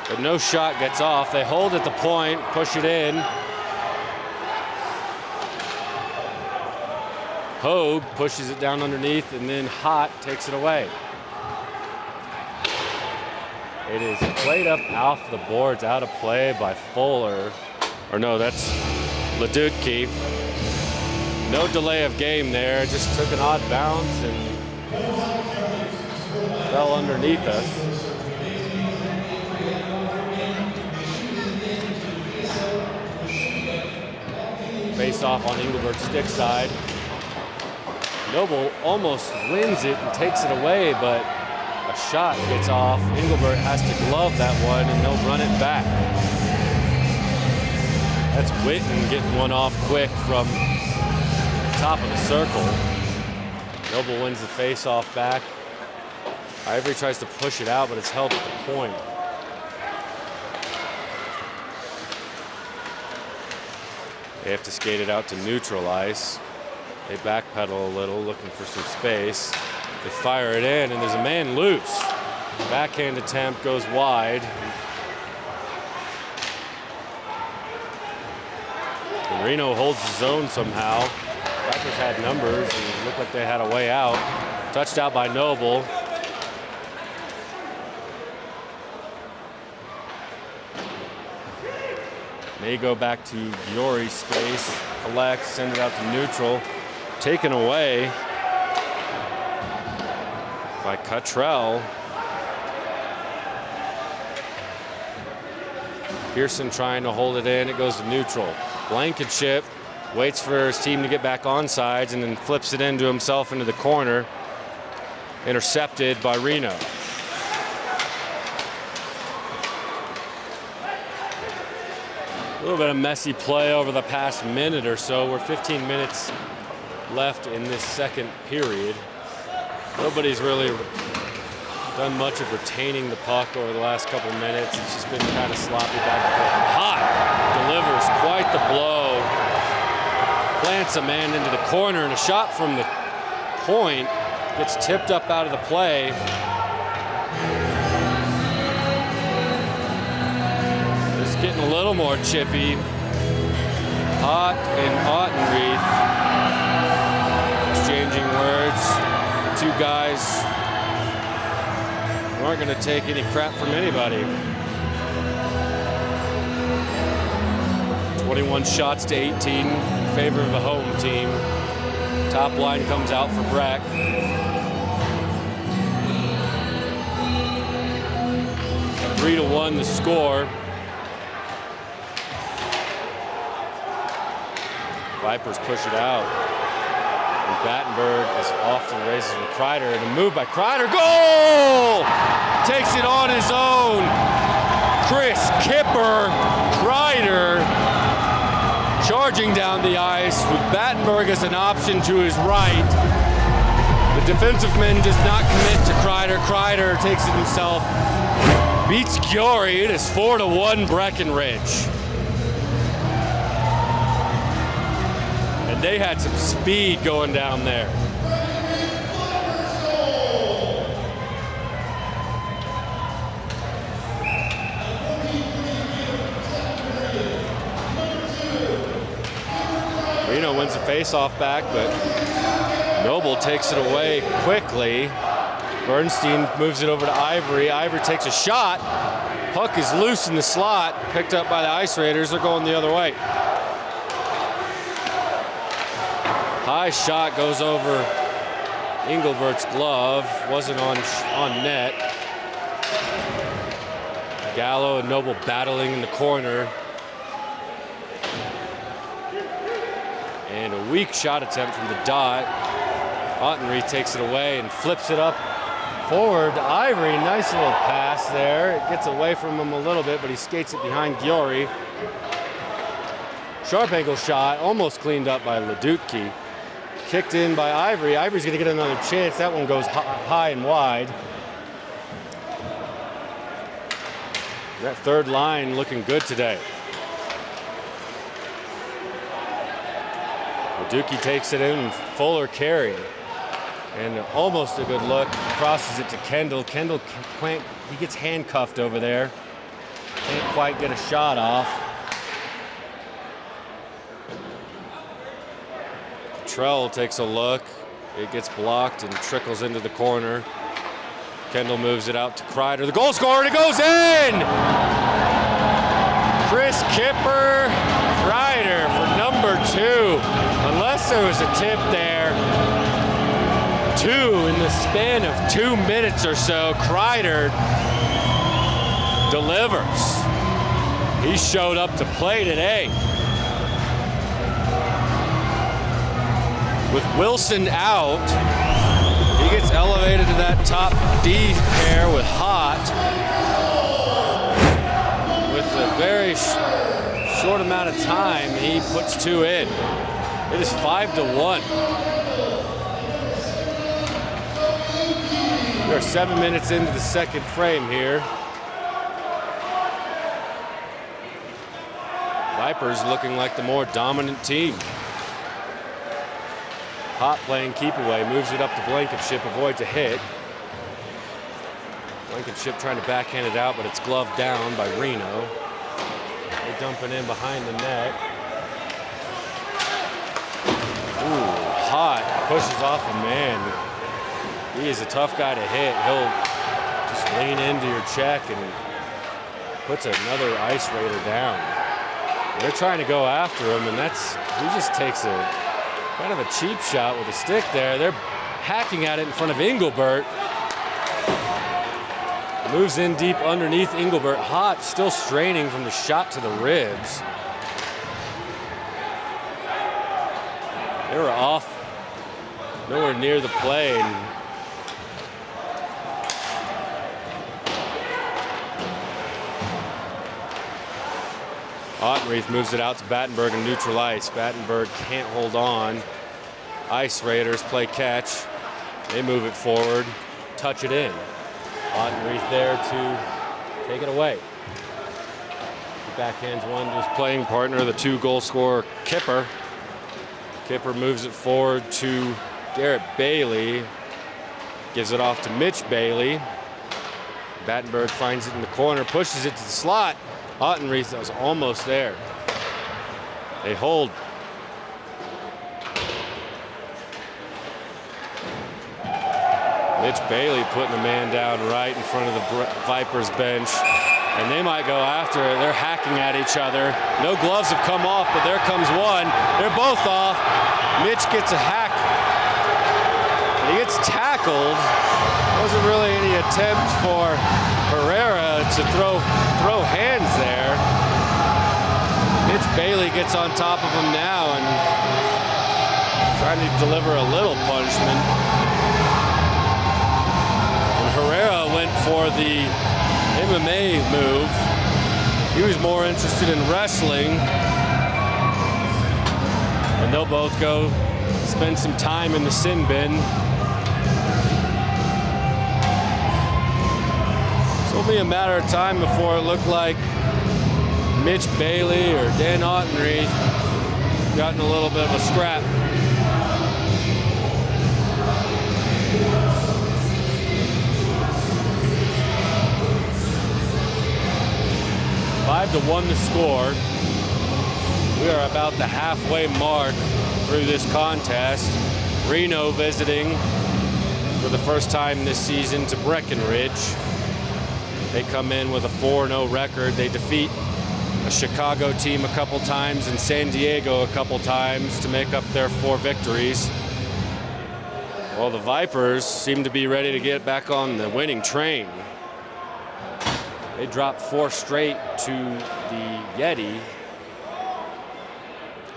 but no shot gets off. They hold at the point, push it in. Hogue pushes it down underneath, and then Hott takes it away. It is played up off the boards, out of play by Fuller. Or no, that's Leducki. No delay of game there, just took an odd bounce and fell underneath us. Face off on Engelbert's stick side. Noble almost wins it and takes it away, but a shot gets off. Engelbert has to glove that one, and they'll run it back. That's Witten getting one off quick from the top of the circle. Noble wins the face-off back. Ivory tries to push it out, but it's held at the point. They have to skate it out to neutral ice. They backpedal a little, looking for some space. They fire it in, and there's a man loose. Backhand attempt goes wide. And Reno holds the zone somehow. Vipers had numbers, and it looked like they had a way out. Touched out by Noble. They go back to Giori's space, collect, send it out to neutral. Taken away by Cottrell. Pearson trying to hold it in. It goes to neutral. Blankenship waits for his team to get back on sides and then flips it into himself into the corner. Intercepted by Reno. A little bit of messy play over the past minute or so. We're 15 minutes left in this second period. Nobody's really done much of retaining the puck over the last couple minutes. It's just been kind of sloppy back and forth. Hott delivers quite the blow. Plants a man into the corner, and a shot from the point gets tipped up out of the play. Just getting a little more chippy. Hott and Ottenreith exchanging words. Two guys who aren't going to take any crap from anybody. 21 shots to 18 in favor of the home team. Top line comes out for Breck. A 3-1 the score. Vipers push it out. Battenberg is off to the races with Kreider, and a move by Kreider. Goal! Takes it on his own. Chris Kipper, Kreider, charging down the ice with Battenberg as an option to his right. The defensive man does not commit to Kreider. Kreider takes it himself. Beats Giori. It is 4-1 Breckenridge. They had some speed going down there. Reno wins the face-off back, but Noble takes it away quickly. Bernstein moves it over to Ivory. Ivory takes a shot. Puck is loose in the slot, picked up by the Ice Raiders. They're going the other way. High shot goes over Engelbert's glove. Wasn't on net. Gallo and Noble battling in the corner. And a weak shot attempt from the dot. Ottenreith takes it away and flips it up forward to Ivory. Nice little pass there. It gets away from him a little bit, but he skates it behind Giori. Sharp angle shot, almost cleaned up by Leducki. Kicked in by Ivory. Ivory's gonna get another chance. That one goes high and wide. That third line looking good today. Leducki takes it in, and Fuller carrying. And almost a good look, crosses it to Kendall. Kendall, he gets handcuffed over there. Can't quite get a shot off. Trell takes a look. It gets blocked and trickles into the corner. Kendall moves it out to Kreider. The goal scorer, and it goes in! Chris Kipper, Kreider for number 2. Unless there was a tip there. 2 in the span of 2 minutes or so. Kreider delivers. He showed up to play today. With Wilson out, he gets elevated to that top D pair with Hott. With a very short amount of time, he puts 2 in. It is 5-1. We are 7 minutes into the second frame here. Vipers looking like the more dominant team. Hott playing keep away, moves it up to Blankenship, avoids a hit. Blankenship trying to backhand it out, but it's gloved down by Reno. They're dumping in behind the net. Ooh, Hott pushes off a man. He is a tough guy to hit. He'll just lean into your check and puts another Ice Raider down. They're trying to go after him, and he just takes a kind of a cheap shot with a stick there. They're hacking at it in front of Engelbert. Moves in deep underneath Engelbert. Hott still straining from the shot to the ribs. They were off, nowhere near the play. Ottenreith moves it out to Battenberg in neutral ice. Battenberg can't hold on. Ice Raiders play catch. They move it forward, touch it in. Ottenreith there to take it away. He backhands one to his playing partner, the 2-goal scorer, Kipper. Kipper moves it forward to Garrett Bailey. Gives it off to Mitch Bailey. Battenberg finds it in the corner, pushes it to the slot. Ottenreith, that was almost there. They hold. Mitch Bailey putting the man down right in front of the Vipers bench. And they might go after it. They're hacking at each other. No gloves have come off, but there comes one. They're both off. Mitch gets a hack. He gets tackled. Wasn't really any attempt for Herrera to throw hands there. Mitch Bailey gets on top of him now and trying to deliver a little punishment. And Herrera went for the MMA move. He was more interested in wrestling. And they'll both go spend some time in the sin bin. It'll be a matter of time before it looked like Mitch Bailey or Dan Ottenreith gotten a little bit of a scrap. Five to 1 to score. We are about the halfway mark through this contest. Reno visiting for the first time this season to Breckenridge. They come in with a 4-0 record. They defeat a Chicago team a couple times and San Diego a couple times to make up their 4 victories. Well, the Vipers seem to be ready to get back on the winning train. They dropped 4 straight to the Yeti.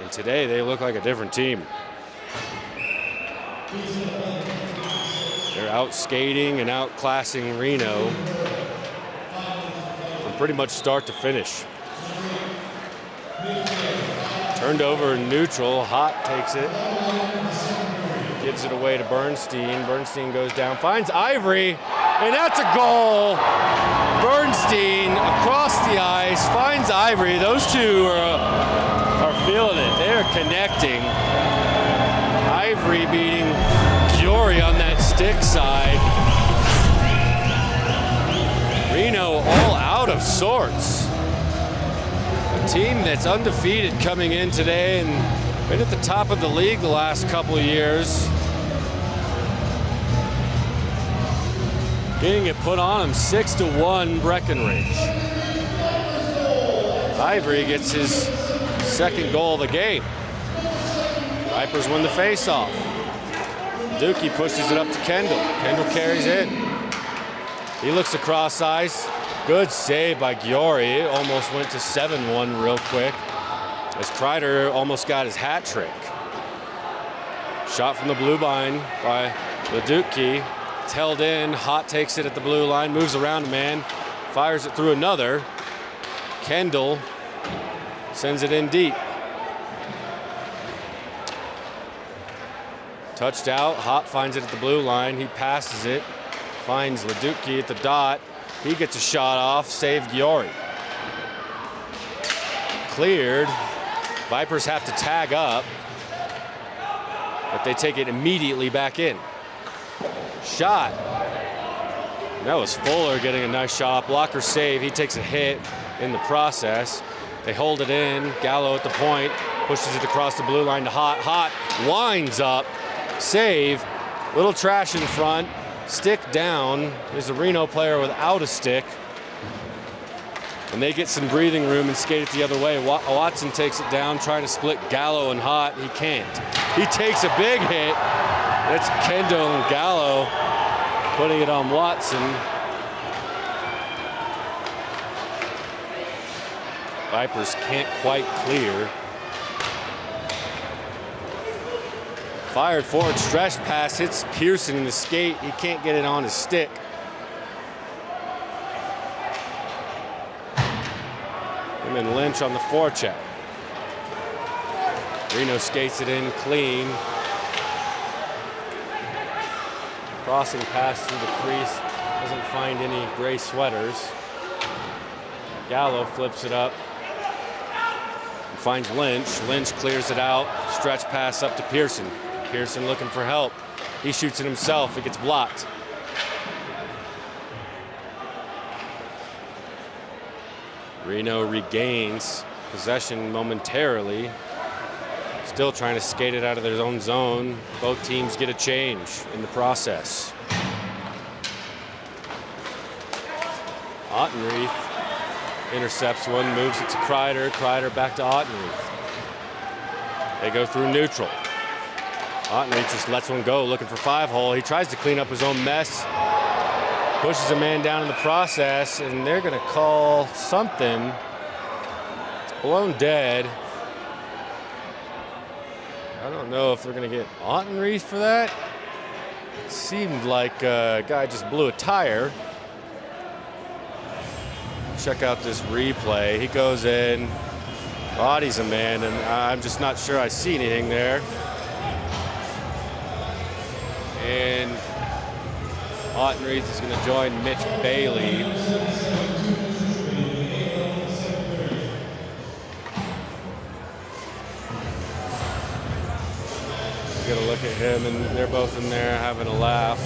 And today they look like a different team. They're out skating and outclassing Reno from pretty much start to finish. Turned over in neutral. Hott takes it. Gives it away to Bernstein. Bernstein goes down, finds Ivory, and that's a goal. Bernstein across the ice, finds Ivory. Those two are feeling it. They are connecting. Ivory beating Giori on that stick side. Reno all out of sorts. A team that's undefeated coming in today and been at the top of the league the last couple of years. Getting it put on him 6-1 Breckenridge. Ivory gets his second goal of the game. Vipers win the faceoff. Dookie pushes it up to Kendall. Kendall carries in. He looks across ice. Good save by Giori. It almost went to 7-1 real quick as Kreider almost got his hat trick. Shot from the blue line by Leducki. It's held in. Hott takes it at the blue line, moves around a man, fires it through another. Kendall sends it in deep. Touched out. Hott finds it at the blue line. He passes it. Finds Leducki at the dot. He gets a shot off. Save Giori. Cleared. Vipers have to tag up, but they take it immediately back in. Shot. That was Fuller getting a nice shot. Blocker save. He takes a hit in the process. They hold it in. Gallo at the point. Pushes it across the blue line to Hott. Hott winds up. Save. Little trash in front. Stick down. There's a Reno player without a stick. And they get some breathing room and skate it the other way. Watson takes it down, trying to split Gallo and Hott. He can't. He takes a big hit. That's Kendall and Gallo putting it on Watson. Vipers can't quite clear. Fired forward stretch pass, hits Pearson in the skate. He can't get it on his stick. Him and Lynch on the forecheck. Reno skates it in clean. Crossing pass through the crease. Doesn't find any gray sweaters. Gallo flips it up. Finds Lynch. Lynch clears it out. Stretch pass up to Pearson. Pearson looking for help. He shoots it himself. It gets blocked. Reno regains possession momentarily. Still trying to skate it out of their own zone. Both teams get a change in the process. Ottenreith intercepts one, moves it to Kreider. Kreider back to Ottenreith. They go through neutral. Ottenreith just lets one go, looking for 5-hole. He tries to clean up his own mess. Pushes a man down in the process, and they're going to call something. It's blown dead. I don't know if they're going to get Ottenreith for that. It seemed like a guy just blew a tire. Check out this replay. He goes in, bodies a man, and I'm just not sure I see anything there. And Ottenreith is going to join Mitch Bailey. Get a look at him, and they're both in there having a laugh.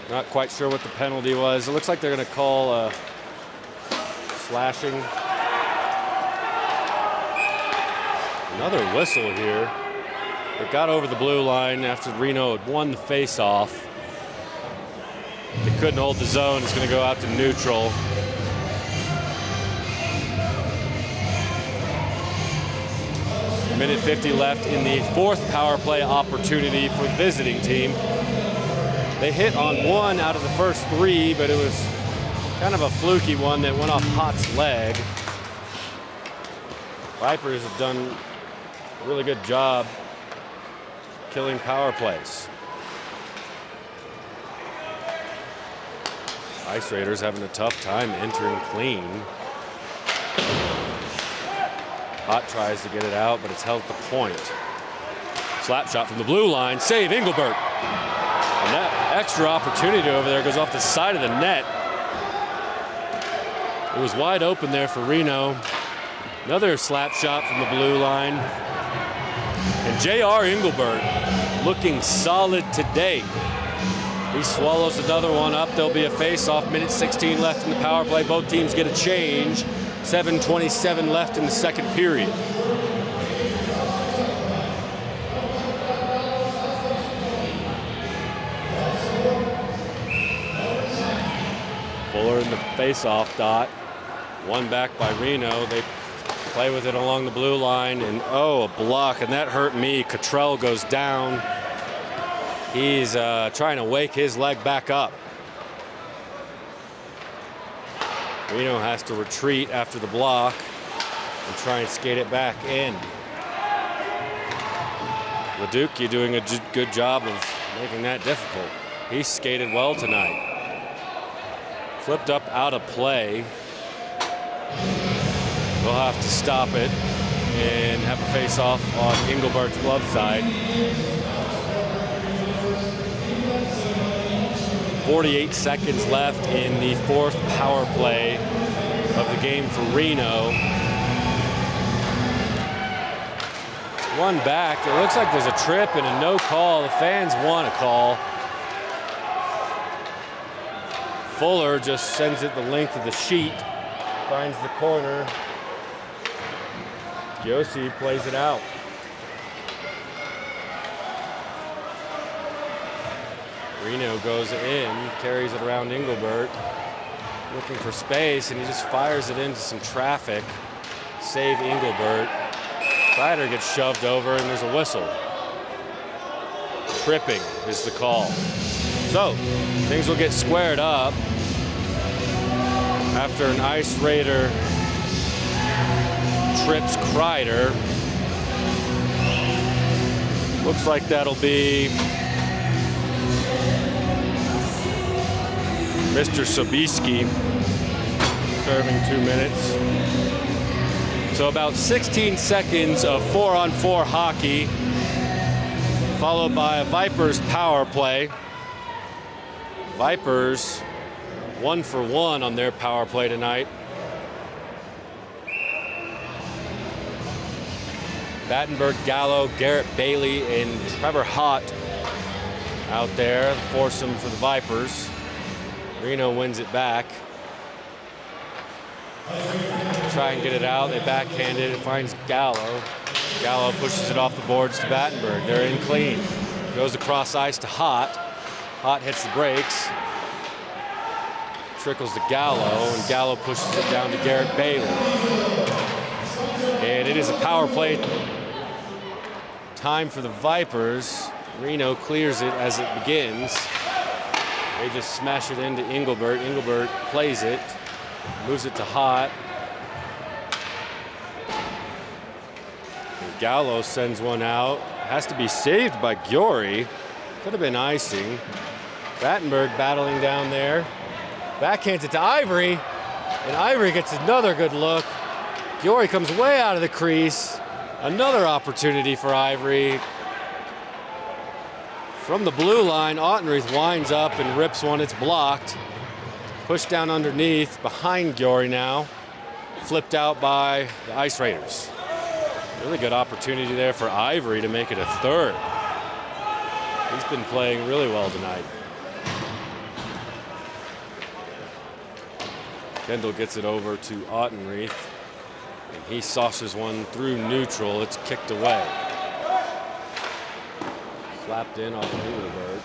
Not quite sure what the penalty was. It looks like they're going to call flashing. Another whistle here. It got over the blue line after Reno had won the face-off. They couldn't hold the zone. It's going to go out to neutral. Minute 50 left in the fourth power play opportunity for the visiting team. They hit on one out of the first three, but it was kind of a fluky one that went off Hott's leg. Vipers have done a really good job killing power plays. Ice Raiders having a tough time entering clean. Hott tries to get it out, but it's held at the point. Slap shot from the blue line, save Engelbert. And that extra opportunity over there goes off the side of the net. It was wide open there for Reno. Another slap shot from the blue line. And J.R. Engelbert looking solid today. He swallows another one up. There'll be a face-off. Minute 16 left in the power play. Both teams get a change. 7:27 left in the second period. Fuller in the face-off dot. One back by Reno. They play with it along the blue line, and oh, a block, and that hurt me. Cottrell goes down. He's trying to wake his leg back up. Reno has to retreat after the block and try and skate it back in. Leduc, doing a good job of making that difficult. He skated well tonight. Flipped up out of play. They'll have to stop it and have a face-off on Engelbert's glove side. 48 seconds left in the fourth power play of the game for Reno. One back. It looks like there's a trip and a no call. The fans want a call. Fuller just sends it the length of the sheet. Finds the corner. Josie plays it out. Reno goes in, carries it around Engelbert, looking for space, and he just fires it into some traffic. Save Engelbert. Kreider gets shoved over, and there's a whistle. Tripping is the call. So, things will get squared up after an Ice Raider trips Kreider. Looks like that'll be Mr. Sobieski serving 2 minutes. So about 16 seconds of 4-on-4 hockey, followed by a Vipers power play. Vipers 1 for 1 on their power play tonight. Battenberg, Gallo, Garrett Bailey, and Trevor Hott out there, the foursome for the Vipers. Reno wins it back. Try and get it out. They backhand it. It finds Gallo. Gallo pushes it off the boards to Battenberg. They're in clean. Goes across ice to Hott. Hott hits the brakes. Trickles to Gallo, and Gallo pushes it down to Garrett Bailey. And it is a power play time for the Vipers. Reno clears it as it begins. They just smash it into Engelbert. Engelbert plays it, moves it to Hott. And Gallo sends one out. Has to be saved by Giori. Could have been icing. Battenberg battling down there. Backhands it to Ivory, and Ivory gets another good look. Giori comes way out of the crease. Another opportunity for Ivory. From the blue line, Ottenreith winds up and rips one. It's blocked. Pushed down underneath, behind Giori now. Flipped out by the Ice Raiders. Really good opportunity there for Ivory to make it a third. He's been playing really well tonight. Kendall gets it over to Ottenreith, and he saucers one through neutral. It's kicked away. Slapped in off of Engelberg.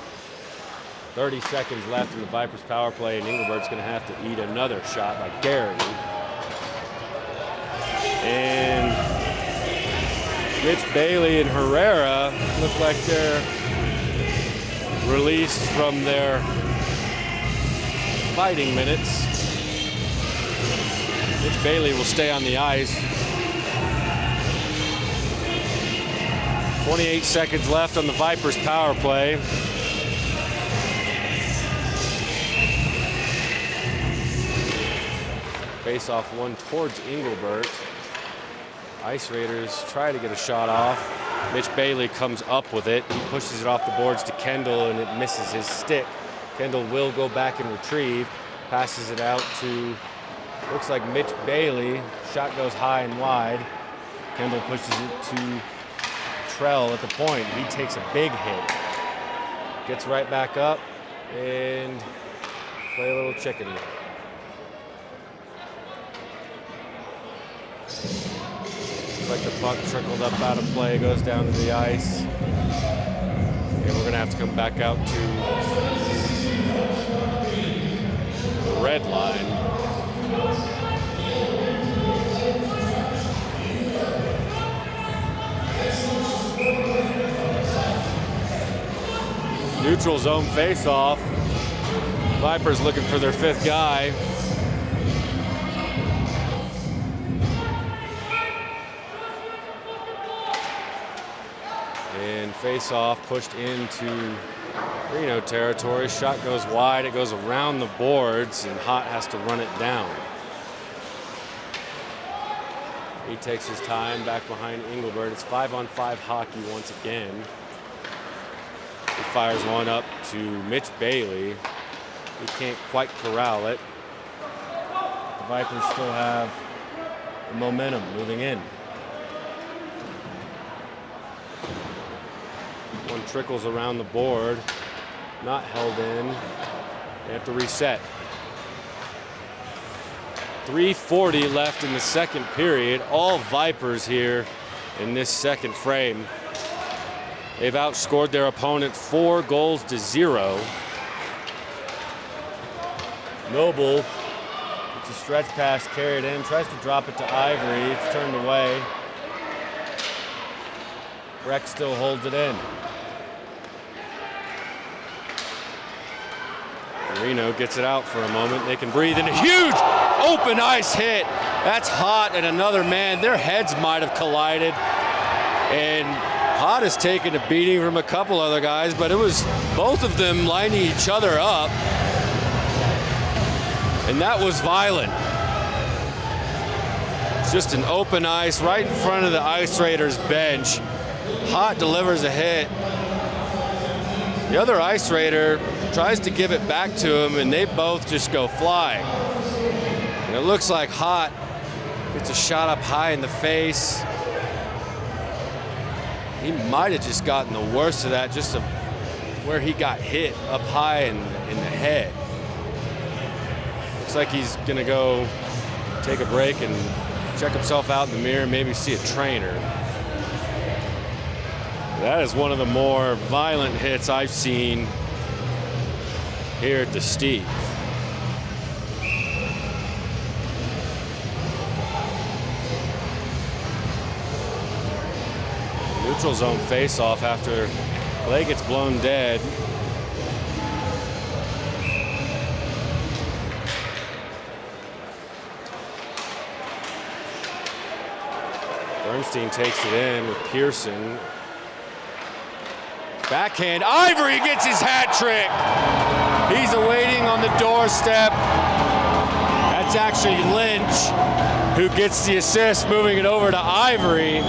30 seconds left in the Vipers power play, and Engelberg's going to have to eat another shot by Garrity. And Mitch Bailey and Herrera look like they're released from their fighting minutes. Mitch Bailey will stay on the ice. 28 seconds left on the Vipers power play. Face off one towards Engelbert. Ice Raiders try to get a shot off. Mitch Bailey comes up with it. He pushes it off the boards to Kendall, and it misses his stick. Kendall will go back and retrieve. Passes it out to, looks like Mitch Bailey. Shot goes high and wide. Kendall pushes it to Trell at the point. He takes a big hit. Gets right back up and play a little chicken. Looks like the puck trickled up out of play, goes down to the ice. And we're gonna have to come back out to the red line. Neutral zone face-off. Vipers looking for their fifth guy. And face-off pushed into Reno territory. Shot goes wide. It goes around the boards, and Hott has to run it down. He takes his time back behind Engelbert. It's 5-on-5 hockey once again. He fires one up to Mitch Bailey. He can't quite corral it. The Vipers still have the momentum moving in. One trickles around the board, not held in. They have to reset. 3:40 left in the second period. All Vipers here in this second frame. They've outscored their opponent 4-0. Noble gets a stretch pass carried in, tries to drop it to Ivory. It's turned away. Breck still holds it in. Reno gets it out for a moment. They can breathe in a huge open ice hit. That's Hott and another man. Their heads might have collided. And Hott has taken a beating from a couple other guys, but it was both of them lining each other up. And that was violent. It's just an open ice right in front of the Ice Raiders bench. Hott delivers a hit. The other Ice Raider tries to give it back to him, and they both just go flying. And it looks like Hott gets a shot up high in the face. He might have just gotten the worst of that, just of where he got hit up high in the head. Looks like he's gonna go take a break and check himself out in the mirror, maybe see a trainer. That is one of the more violent hits I've seen here at the Steve. Neutral zone face-off after play gets blown dead. Bernstein takes it in with Pearson. Backhand, Ivory gets his hat trick. He's awaiting on the doorstep. That's actually Lynch who gets the assist, moving it over to Ivory.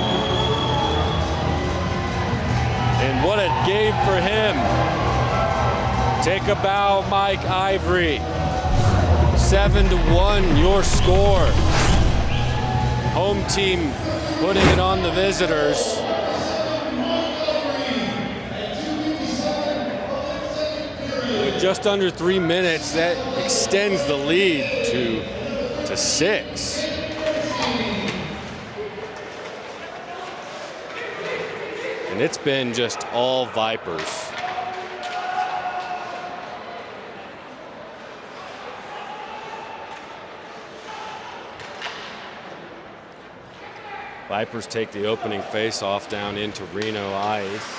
And what a game for him. Take a bow, Mike Ivory. 7-1, your score. Home team putting it on the visitors. With just under 3 minutes, that extends the lead to 6. And it's been just all Vipers. Vipers take the opening face-off down into Reno Ice.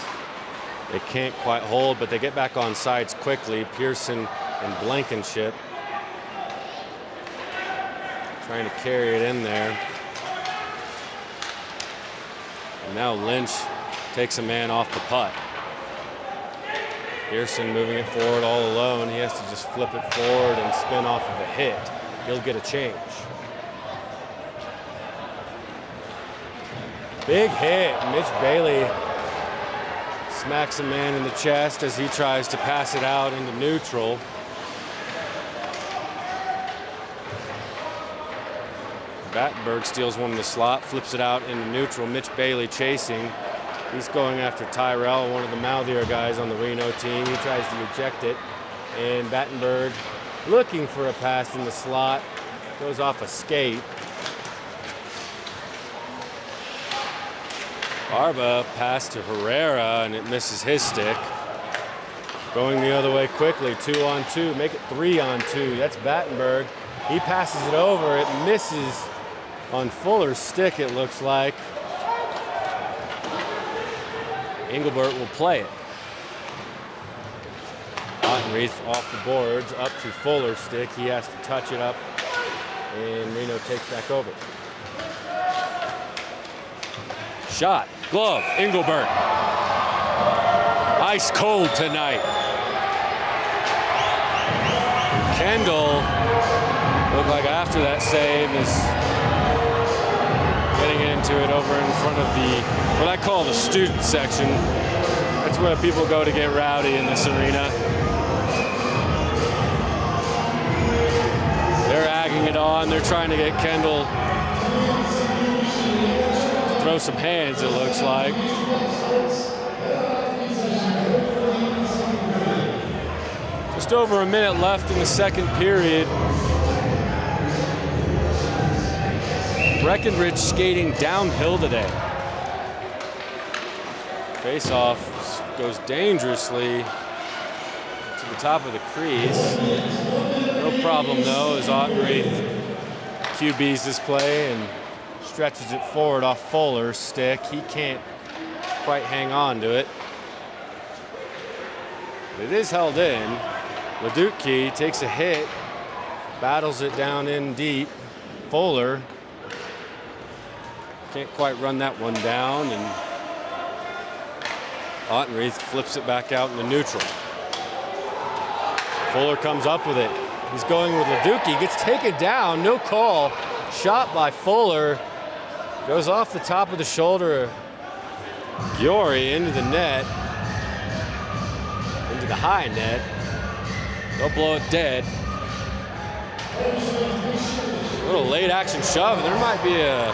They can't quite hold, but they get back on sides quickly. Pearson and Blankenship trying to carry it in there. And now Lynch takes a man off the putt. Pearson moving it forward all alone. He has to just flip it forward and spin off of a hit. He'll get a change. Big hit. Mitch Bailey smacks a man in the chest as he tries to pass it out into neutral. Battenberg steals one in the slot, flips it out into neutral. Mitch Bailey chasing. He's going after Tyrell, one of the mouthier guys on the Reno team. He tries to eject it, and Battenberg looking for a pass in the slot. Goes off a skate. Barba pass to Herrera, and it misses his stick. Going the other way quickly, 2-on-2, make it 3-on-2. That's Battenberg. He passes it over, it misses on Fuller's stick, it looks like. Engelbert will play it. Ottenreith off the boards, up to Fuller's stick. He has to touch it up, and Reno takes back over. Shot, glove, Engelbert. Ice cold tonight. Kendall, looked like after that save, is getting into it over in front of the, what I call the student section. That's where people go to get rowdy in this arena. They're agging it on. They're trying to get Kendall to throw some hands, it looks like. Just over a minute left in the second period. Breckenridge skating downhill today. Face-off goes dangerously to the top of the crease. No problem though, as Ottenreith QBs this play and stretches it forward off Fuller's stick. He can't quite hang on to it. But it is held in. Leducki takes a hit, battles it down in deep. Fuller can't quite run that one down, and Ottenreith flips it back out into neutral. Fuller comes up with it. He's going with Leducki, gets taken down, no call. Shot by Fuller, goes off the top of the shoulder. Giori into the net, into the high net. They'll blow it dead. A little late action shove. There might be a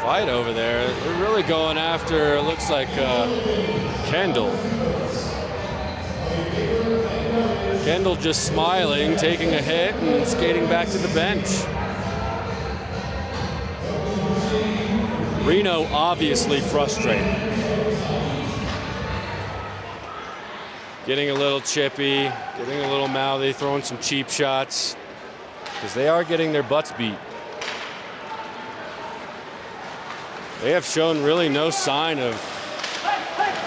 fight over there. They're really going after, it looks like, Kendall. Kendall just smiling, taking a hit and skating back to the bench. Reno obviously frustrated. Getting a little chippy, getting a little mouthy, throwing some cheap shots, because they are getting their butts beat. They have shown really no sign of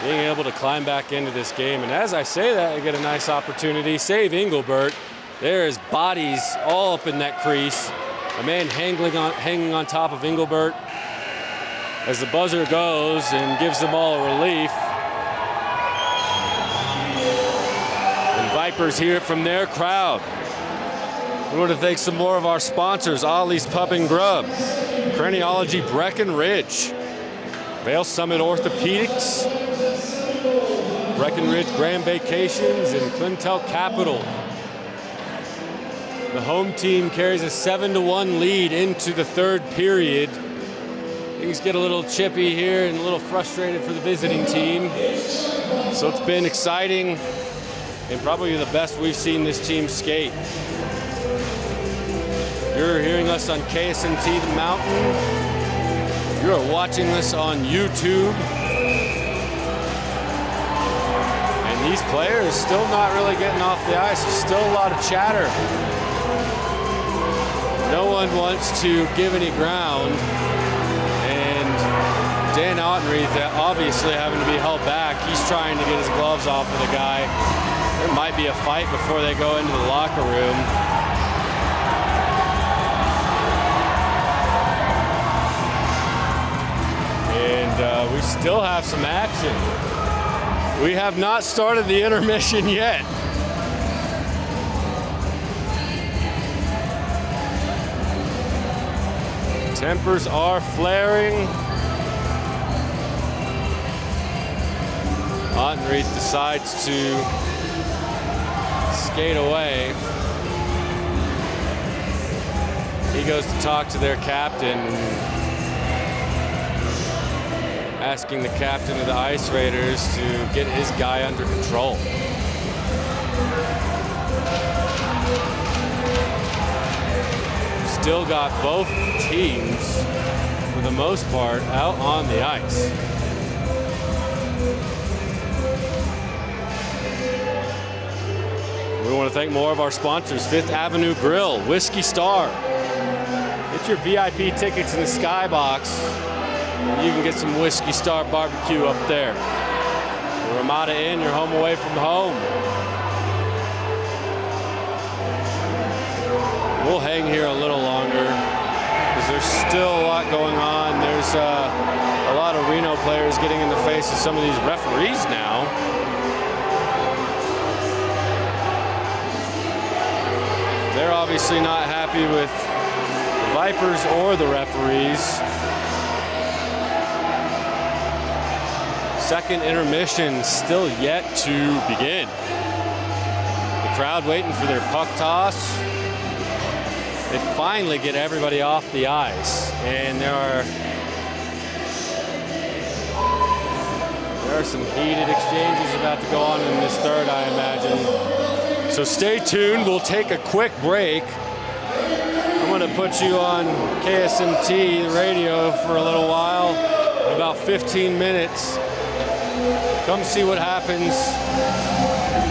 being able to climb back into this game. And as I say that, I get a nice opportunity. Save Engelbert. There is bodies all up in that crease. A man hanging on top of Engelbert as the buzzer goes and gives them all a relief. And Vipers hear it from their crowd. We want to thank some more of our sponsors: Ollie's Pub and Grub, Craniology Breckenridge, Vail-Summit Orthopaedics, Breckenridge Grand Vacations, and Cliintel Capital. The home team carries a 7-1 lead into the third period. Things get a little chippy here and a little frustrated for the visiting team. So it's been exciting and probably the best we've seen this team skate. You're hearing us on KSMT The Mountain. You're watching this on YouTube. And these players still not really getting off the ice. There's still a lot of chatter. No one wants to give any ground. And Dan Ottenreath, obviously having to be held back. He's trying to get his gloves off of the guy. There might be a fight before they go into the locker room. And we still have some action. We have not started the intermission yet. Tempers are flaring. Ottenreath decides to skate away. He goes to talk to their captain, asking the captain of the Ice Raiders to get his guy under control. Still got both teams, for the most part, out on the ice. We want to thank more of our sponsors: Fifth Avenue Grill, Whiskey Star. Get your VIP tickets in the Skybox. You can get some Whiskey Star barbecue up there. The Ramada Inn, your home away from home. We'll hang here a little longer because there's still a lot going on. There's a lot of Reno players getting in the face of some of these referees now. They're obviously not happy with the Vipers or the referees. Second intermission still yet to begin. The crowd waiting for their puck toss. They finally get everybody off the ice, and there are some heated exchanges about to go on in this third, I imagine. So stay tuned. We'll take a quick break. I'm going to put you on KSMT the radio for a little while, about 15 minutes. Come see what happens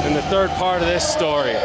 in the third part of this story.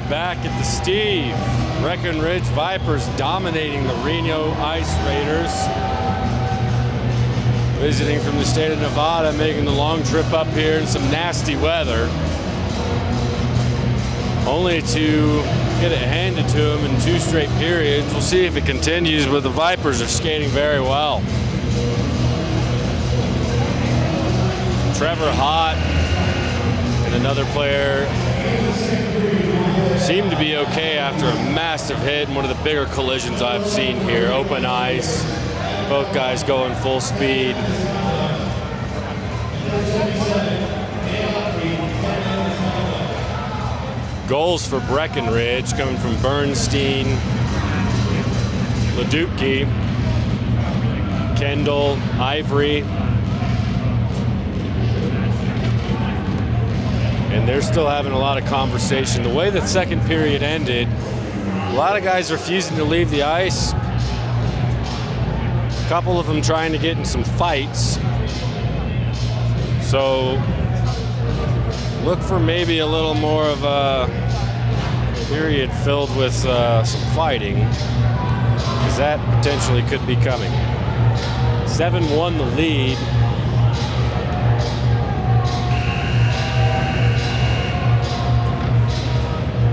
back at the Steve. Breckenridge Vipers dominating the Reno Ice Raiders. Visiting from the state of Nevada, making the long trip up here in some nasty weather. Only to get it handed to them in 2 straight periods. We'll see if it continues, but the Vipers are skating very well. Trevor Hott and another player seemed to be okay after a massive hit and one of the bigger collisions I've seen here. Open ice, both guys going full speed. Goals for Breckenridge coming from Bernstein, Leducki, Kendall, Ivory. And they're still having a lot of conversation. The way the second period ended, a lot of guys refusing to leave the ice. A couple of them trying to get in some fights. So look for maybe a little more of a period filled with some fighting, because that potentially could be coming. 7-1 the lead.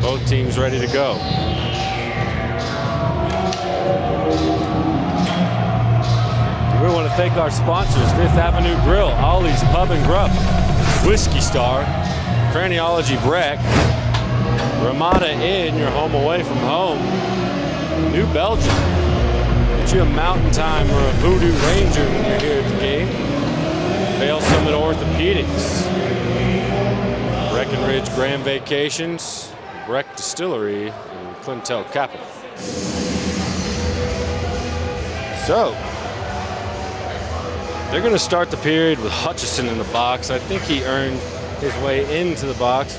Both teams ready to go. We want to thank our sponsors, Fifth Avenue Grill, Ollie's Pub and Grub, Whiskey Star, Craniology Breck, Ramada Inn, your home away from home, New Belgium, get you a Mountain Time or a Voodoo Ranger when you're here at the game, Vail-Summit Orthopaedics, Breckenridge Grand Vacations, Breckenridge Distillery, and Cliintel Capital. So, they're going to start the period with Hutchison in the box. I think he earned his way into the box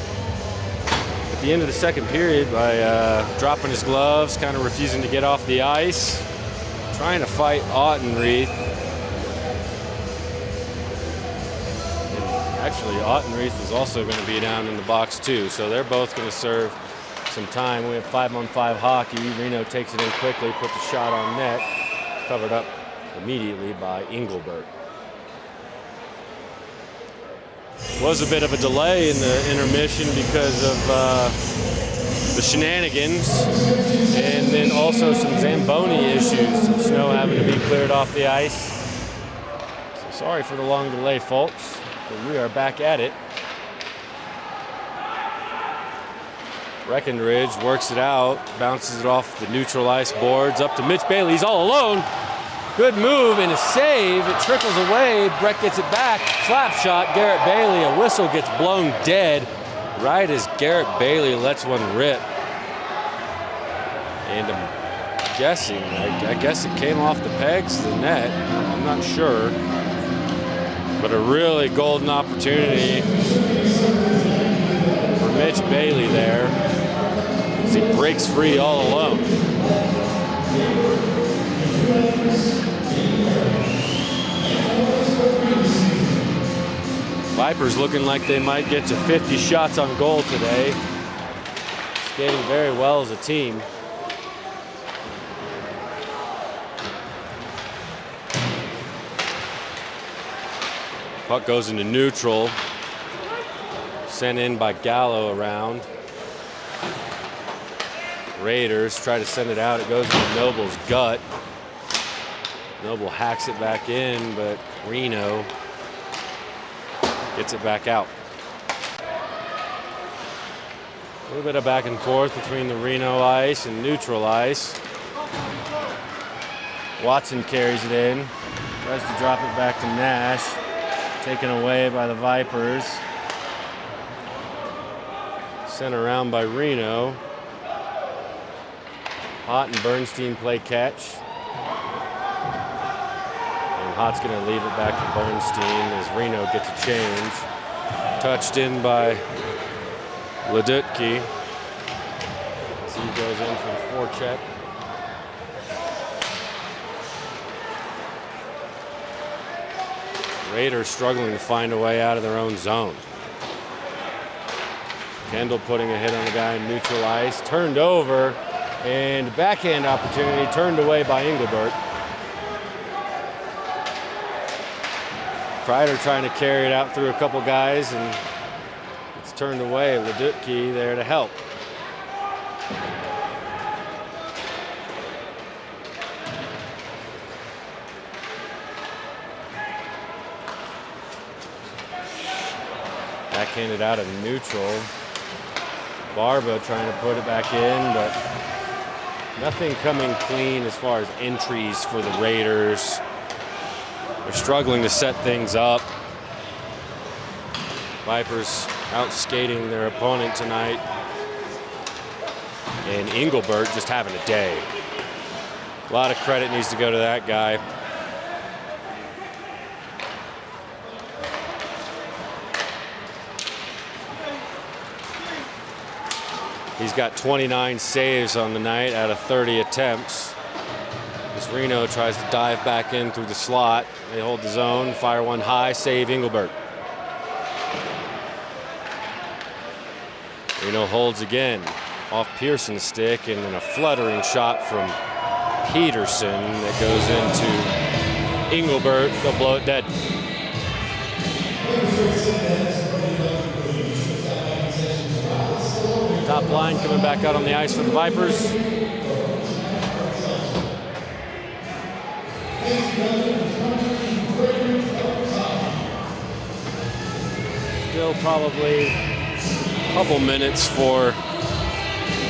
at the end of the second period by dropping his gloves, kind of refusing to get off the ice, trying to fight Ottenreith. Actually, Ottenreith is also going to be down in the box too, so they're both going to serve some time. We have 5-on-5 hockey. Reno takes it in quickly, puts a shot on net, covered up immediately by Engelbert. Was a bit of a delay in the intermission because of the shenanigans, and then also some Zamboni issues, some snow having to be cleared off the ice. So sorry for the long delay, folks, but we are back at it. Breckenridge works it out, bounces it off the neutral ice boards, up to Mitch Bailey. He's all alone. Good move and a save. It trickles away. Breck gets it back. Slap shot, Garrett Bailey. A whistle gets blown dead right as Garrett Bailey lets one rip. And I'm guessing, I guess it came off the pegs of the net. I'm not sure. But a really golden opportunity for Mitch Bailey there, as he breaks free all alone. Vipers looking like they might get to 50 shots on goal today. Skating very well as a team. Puck goes into neutral. Sent in by Gallo around. Raiders try to send it out. It goes into Noble's gut. Noble hacks it back in, but Reno gets it back out. A little bit of back and forth between the Reno ice and neutral ice. Watson carries it in. Tries to drop it back to Nash. Taken away by the Vipers. Sent around by Reno. Hott and Bernstein play catch. And Hott's going to leave it back to Bernstein as Reno gets a change. Touched in by Leducki. As he goes in for the forecheck. Raiders struggling to find a way out of their own zone. Kendall putting a hit on the guy in neutral ice. Turned over, and backhand opportunity turned away by Engelbert. Kreider trying to carry it out through a couple guys, and it's turned away. Leducki there to help. Backhanded out of neutral. Barba trying to put it back in, but nothing coming clean as far as entries for the Raiders. They're struggling to set things up. Vipers out skating their opponent tonight. And Engelbert just having a day. A lot of credit needs to go to that guy. He's got 29 saves on the night out of 30 attempts. As Reno tries to dive back in through the slot. They hold the zone, fire one high, save Engelbert. Reno holds again, off Pearson's stick, and then a fluttering shot from Peterson that goes into Engelbert. They'll blow it dead. Top line coming back out on the ice for the Vipers. Still probably a couple minutes for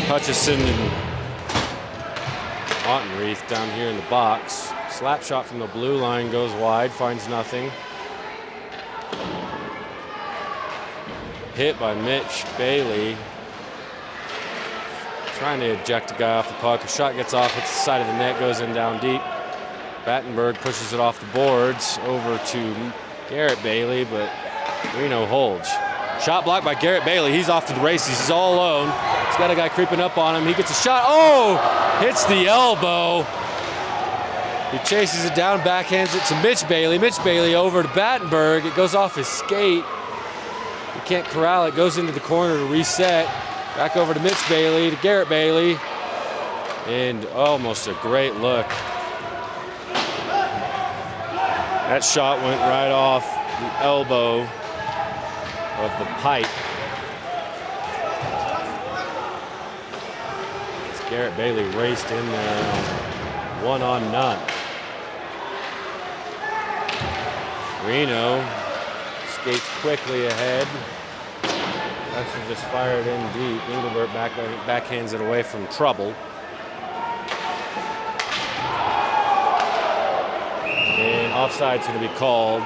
Hutchison and Ottenreith down here in the box. Slap shot from the blue line goes wide, finds nothing. Hit by Mitch Bailey. Trying to eject a guy off the puck. A shot gets off, hits the side of the net, goes in down deep. Battenberg pushes it off the boards over to Garrett Bailey, but Reno holds. Shot blocked by Garrett Bailey. He's off to the races. He's all alone. He's got a guy creeping up on him. He gets a shot. Oh! Hits the elbow. He chases it down, backhands it to Mitch Bailey. Mitch Bailey over to Battenberg. It goes off his skate. He can't corral it. Goes into the corner to reset. Back over to Mitch Bailey, to Garrett Bailey. And almost a great look. That shot went right off the elbow of the pipe. As Garrett Bailey raced in there, one on none. Reno skates quickly ahead. Hudson just fired in deep. Engelbert backhands it away from trouble. And offside's going to be called.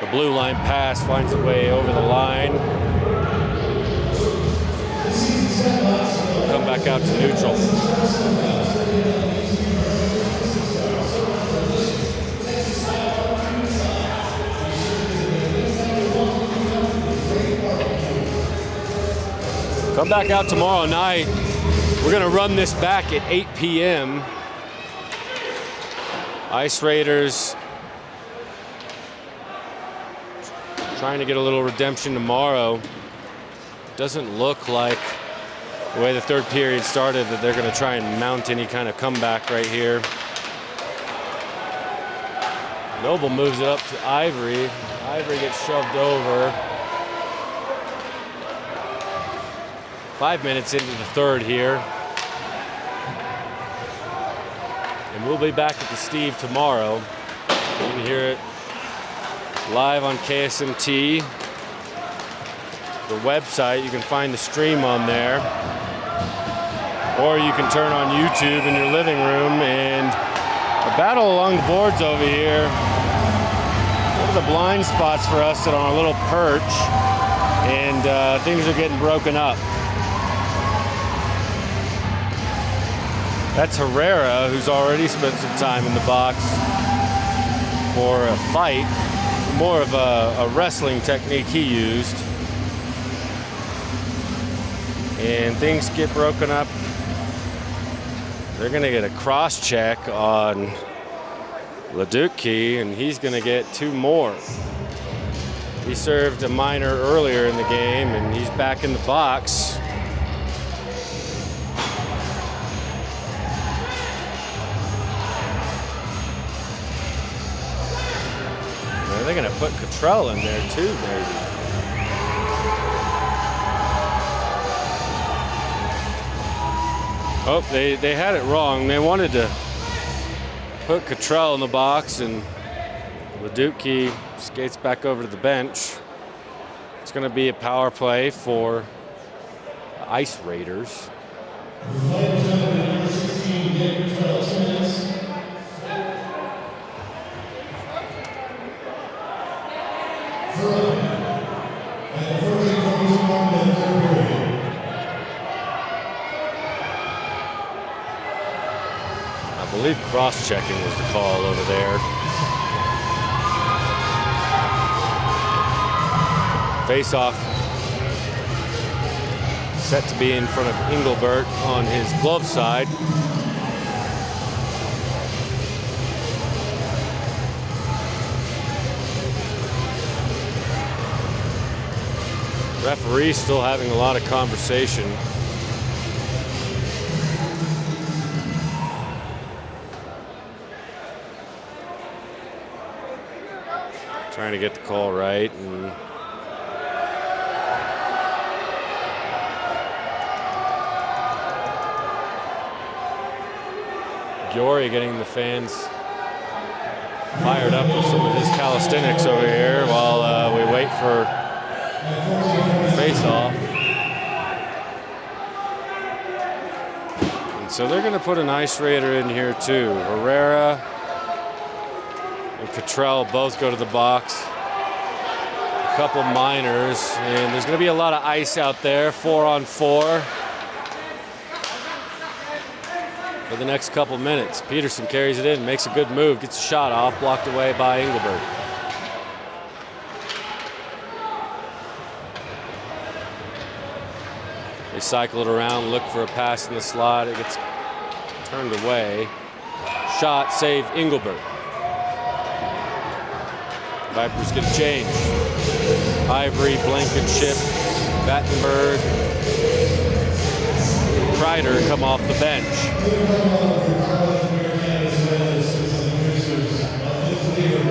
The blue line pass finds a way over the line. We'll come back out to neutral. Come back out tomorrow night. We're going to run this back at 8 p.m. Ice Raiders trying to get a little redemption tomorrow. Doesn't look like the way the third period started that they're going to try and mount any kind of comeback right here. Noble moves it up to Ivory. Ivory gets shoved over. 5 minutes into the third here. And we'll be back at the Steve tomorrow. You can hear it live on KSMT. The website, you can find the stream on there. Or you can turn on YouTube in your living room, and a battle along the boards over here. One of the blind spots for us that are on a little perch, and things are getting broken up. That's Herrera, who's already spent some time in the box for a fight. More of a wrestling technique he used. And things get broken up. They're going to get a cross check on Leducki, and he's going to get two more. He served a minor earlier in the game, and he's back in the box. They're going to put Cottrell in there too, maybe. Oh, they had it wrong. They wanted to put Cottrell in the box, and Leducki skates back over to the bench. It's going to be a power play for the Ice Raiders. I believe cross-checking was the call over there. Face-off set to be in front of Engelbert on his glove side. Referee still having a lot of conversation. Trying to get the call right. And Giori getting the fans fired up with some of his calisthenics over here while we wait for face-off. And so they're going to put an Ice Raider in here too. Herrera and Cottrell both go to the box. A couple minors, and there's going to be a lot of ice out there, 4-on-4 for the next couple minutes. Peterson carries it in, makes a good move, gets a shot off, blocked away by Engelbert. They cycle it around, look for a pass in the slot. It gets turned away. Shot, save, Engelbert. Vipers get a change. Ivory, Blankenship, Battenberg, Kreider come off the bench.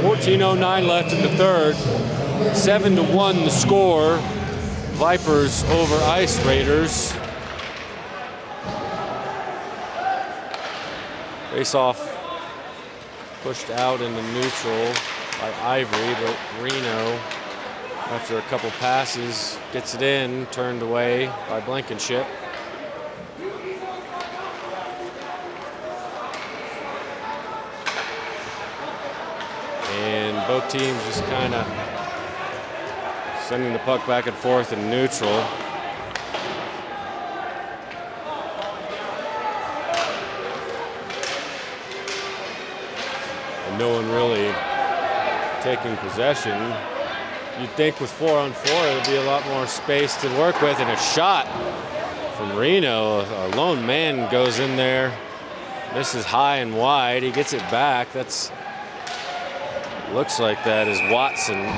14:09 left in the third. 7-1 the score. Vipers over Ice Raiders. Face off pushed out into neutral by Ivory, but Reno, after a couple passes, gets it in, turned away by Blankenship. And both teams just kind of sending the puck back and forth in neutral. And no one really taking possession. You'd think with 4-on-4 there'd be a lot more space to work with, and a shot from Reno. A lone man goes in there, misses high and wide. He gets it back. Looks like that is Watson.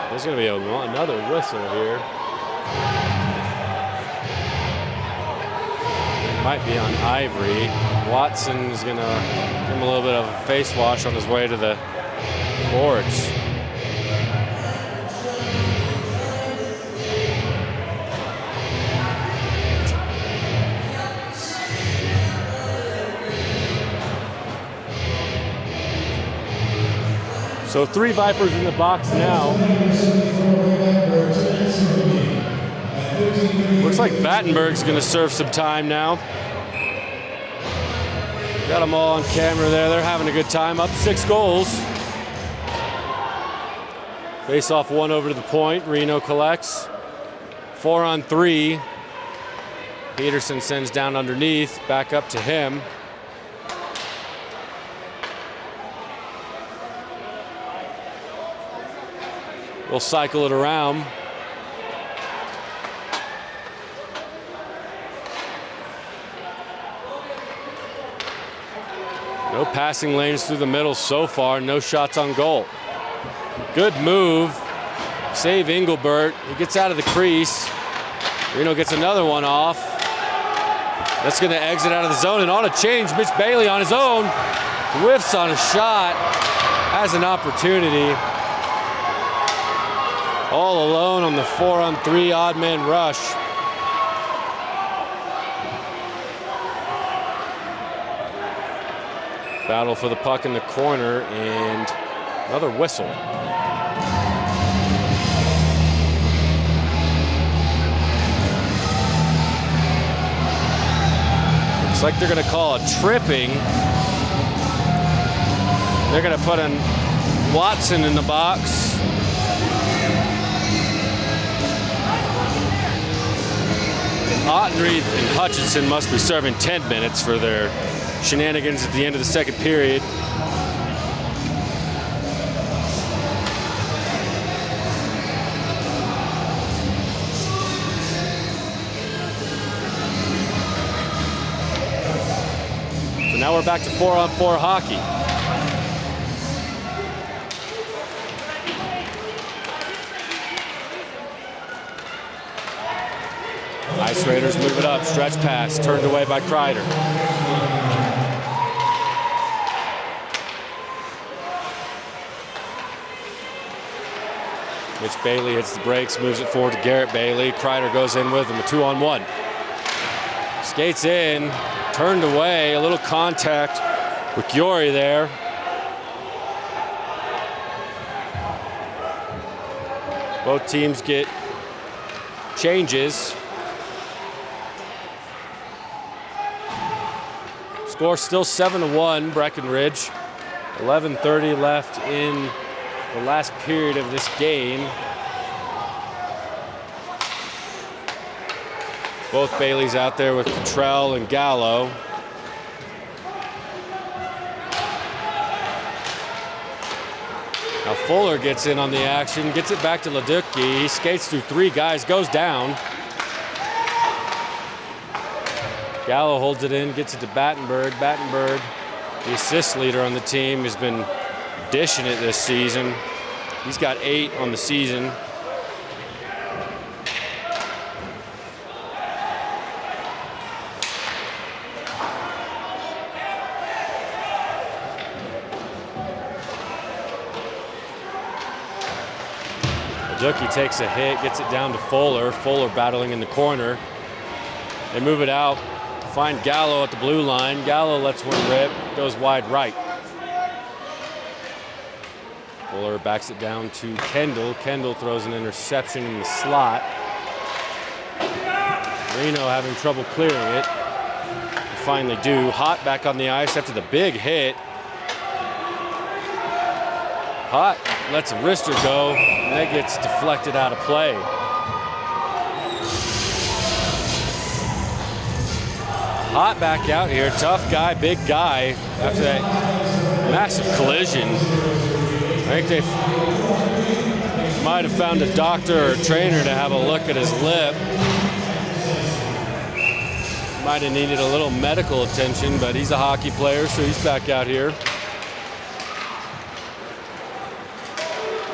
There's going to be another whistle here. It might be on Ivory. Watson's going to give him a little bit of a face wash on his way to the boards. So 3 Vipers in the box now. Looks like Battenberg's going to serve some time now. Got them all on camera there. They're having a good time. Up 6 goals. Face off one over to the point. Reno collects. 4-on-3. Peterson sends down underneath. Back up to him. We'll cycle it around. No passing lanes through the middle so far. No shots on goal. Good move Save Engelbert. He gets out of the crease. Reno gets another one off. That's going to exit out of the zone, and on a change, Mitch Bailey on his own. Whiffs on a shot. Has an opportunity. All alone on the 4-on-3 odd man rush. Battle for the puck in the corner, and another whistle. Looks like they're going to call a tripping. They're going to put in Watson in the box. Ottenreith and Hutchinson must be serving 10 minutes for their shenanigans at the end of the second period. So now we're back to 4-on-4 hockey. Ice Raiders move it up, stretch pass, turned away by Kreider. Mitch Bailey hits the brakes, moves it forward to Garrett Bailey. Kreider goes in with him, a 2-on-1. Skates in, turned away, a little contact with Giori there. Both teams get changes. Score still 7-1, Breckenridge. 11:30 left in the last period of this game. Both Baileys out there with Cottrell and Gallo. Now Fuller gets in on the action, gets it back to Leducki. He skates through 3 guys, goes down. Gallo holds it in, gets it to Battenberg. Battenberg, the assist leader on the team, has been dishing it this season. He's got 8 on the season. Leducki takes a hit, gets it down to Fuller. Fuller battling in the corner. They move it out. Find Gallo at the blue line. Gallo lets one rip, goes wide right. Fuller backs it down to Kendall. Kendall throws an interception in the slot. Reno having trouble clearing it. They finally do. Hott back on the ice after the big hit. Hott lets a wrister go, and that gets deflected out of play. Hott back out here, tough guy, big guy, after that massive collision. I think they might have found a doctor or a trainer to have a look at his lip. Might have needed a little medical attention, but he's a hockey player, so he's back out here.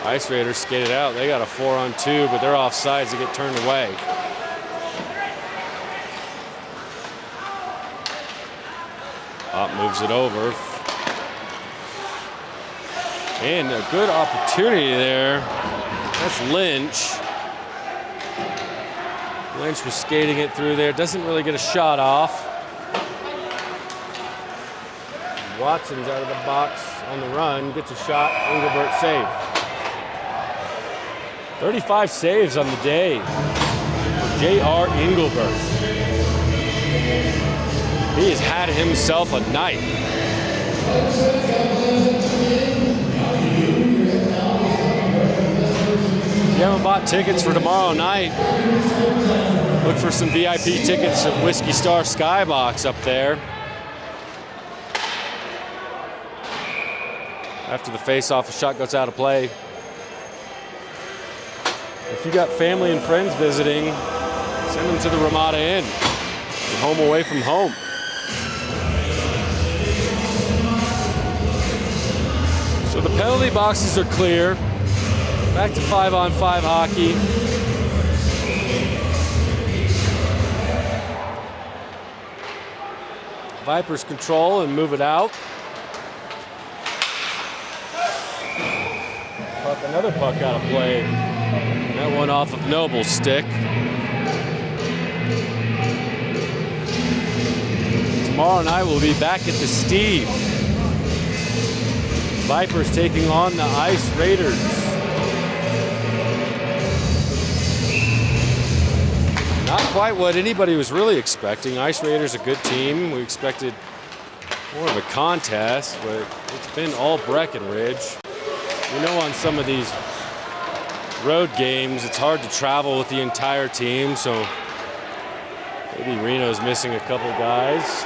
Ice Raiders skated out. They got a 4-on-2, but they're offsides to get turned away. Up moves it over. And a good opportunity there. That's Lynch. Lynch was skating it through there. Doesn't really get a shot off. Watson's out of the box on the run. Gets a shot. Engelbert save. 35 saves on the day for J.R. Engelbert. He has had himself a night. If you haven't bought tickets for tomorrow night, look for some VIP tickets at Whiskey Star Skybox up there. After the face-off, a shot goes out of play. If you got family and friends visiting, send them to the Ramada Inn. You're home away from home. So the penalty boxes are clear. Back to 5-on-5 hockey. Vipers control and move it out. Another puck out of play. That one off of Noble's stick. Tomorrow night we'll be back at the Steve. Vipers taking on the Ice Raiders. Not quite what anybody was really expecting. Ice Raiders a good team. We expected more of a contest, but it's been all Breckenridge. You know, on some of these road games, it's hard to travel with the entire team, so maybe Reno's missing a couple guys.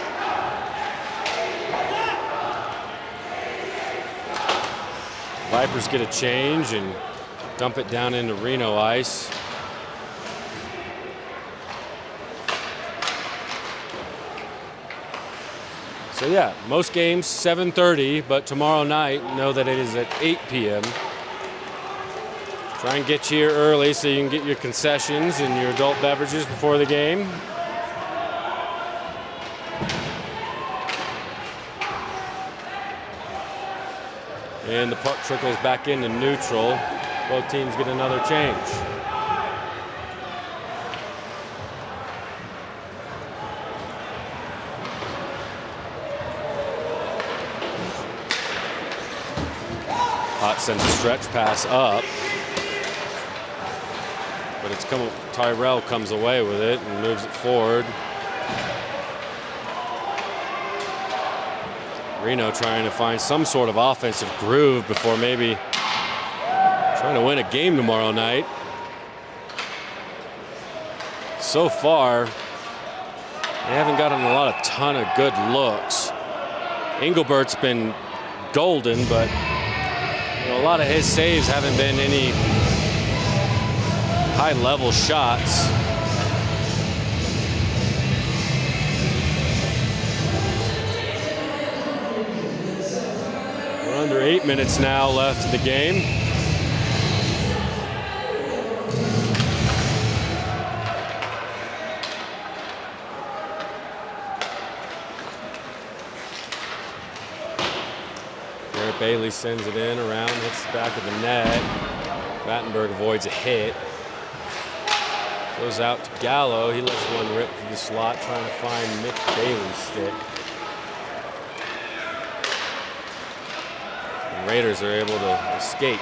Vipers get a change and dump it down into Reno ice. So yeah, most games 7:30, but tomorrow night, know that it is at 8 p.m. Try and get here early so you can get your concessions and your adult beverages before the game. And the puck trickles back into neutral. Both teams get another change. Hot sends a stretch pass up, but it's come. Tyrell comes away with it and moves it forward. Reno trying to find some sort of offensive groove before maybe trying to win a game tomorrow night. So far, they haven't gotten a ton of good looks. Engelbert's been golden, but a lot of his saves haven't been any high-level shots. We're under 8 minutes now left in the game. Bailey sends it in around, hits the back of the net. Battenberg avoids a hit. Goes out to Gallo. He lets one rip through the slot, trying to find Mitch Bailey's stick. The Raiders are able to escape.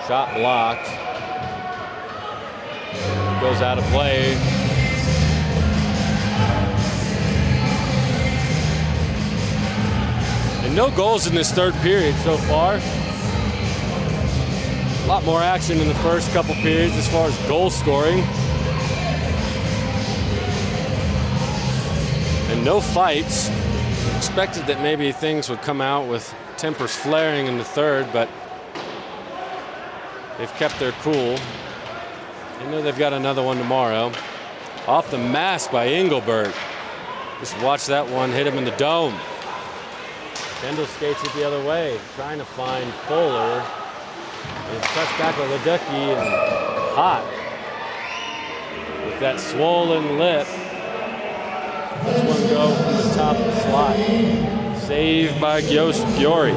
Shot blocked. Goes out of play. No goals in this third period so far. A lot more action in the first couple periods as far as goal scoring. And no fights. Expected that maybe things would come out with tempers flaring in the third, but they've kept their cool. They know they've got another one tomorrow. Off the mask by Engelbert. Just watch that one hit him in the dome. Kendall skates it the other way, trying to find Fuller. It's touched back by Leducky and Hot. With that swollen lip, this one go from the top of the slot. Saved by Giori.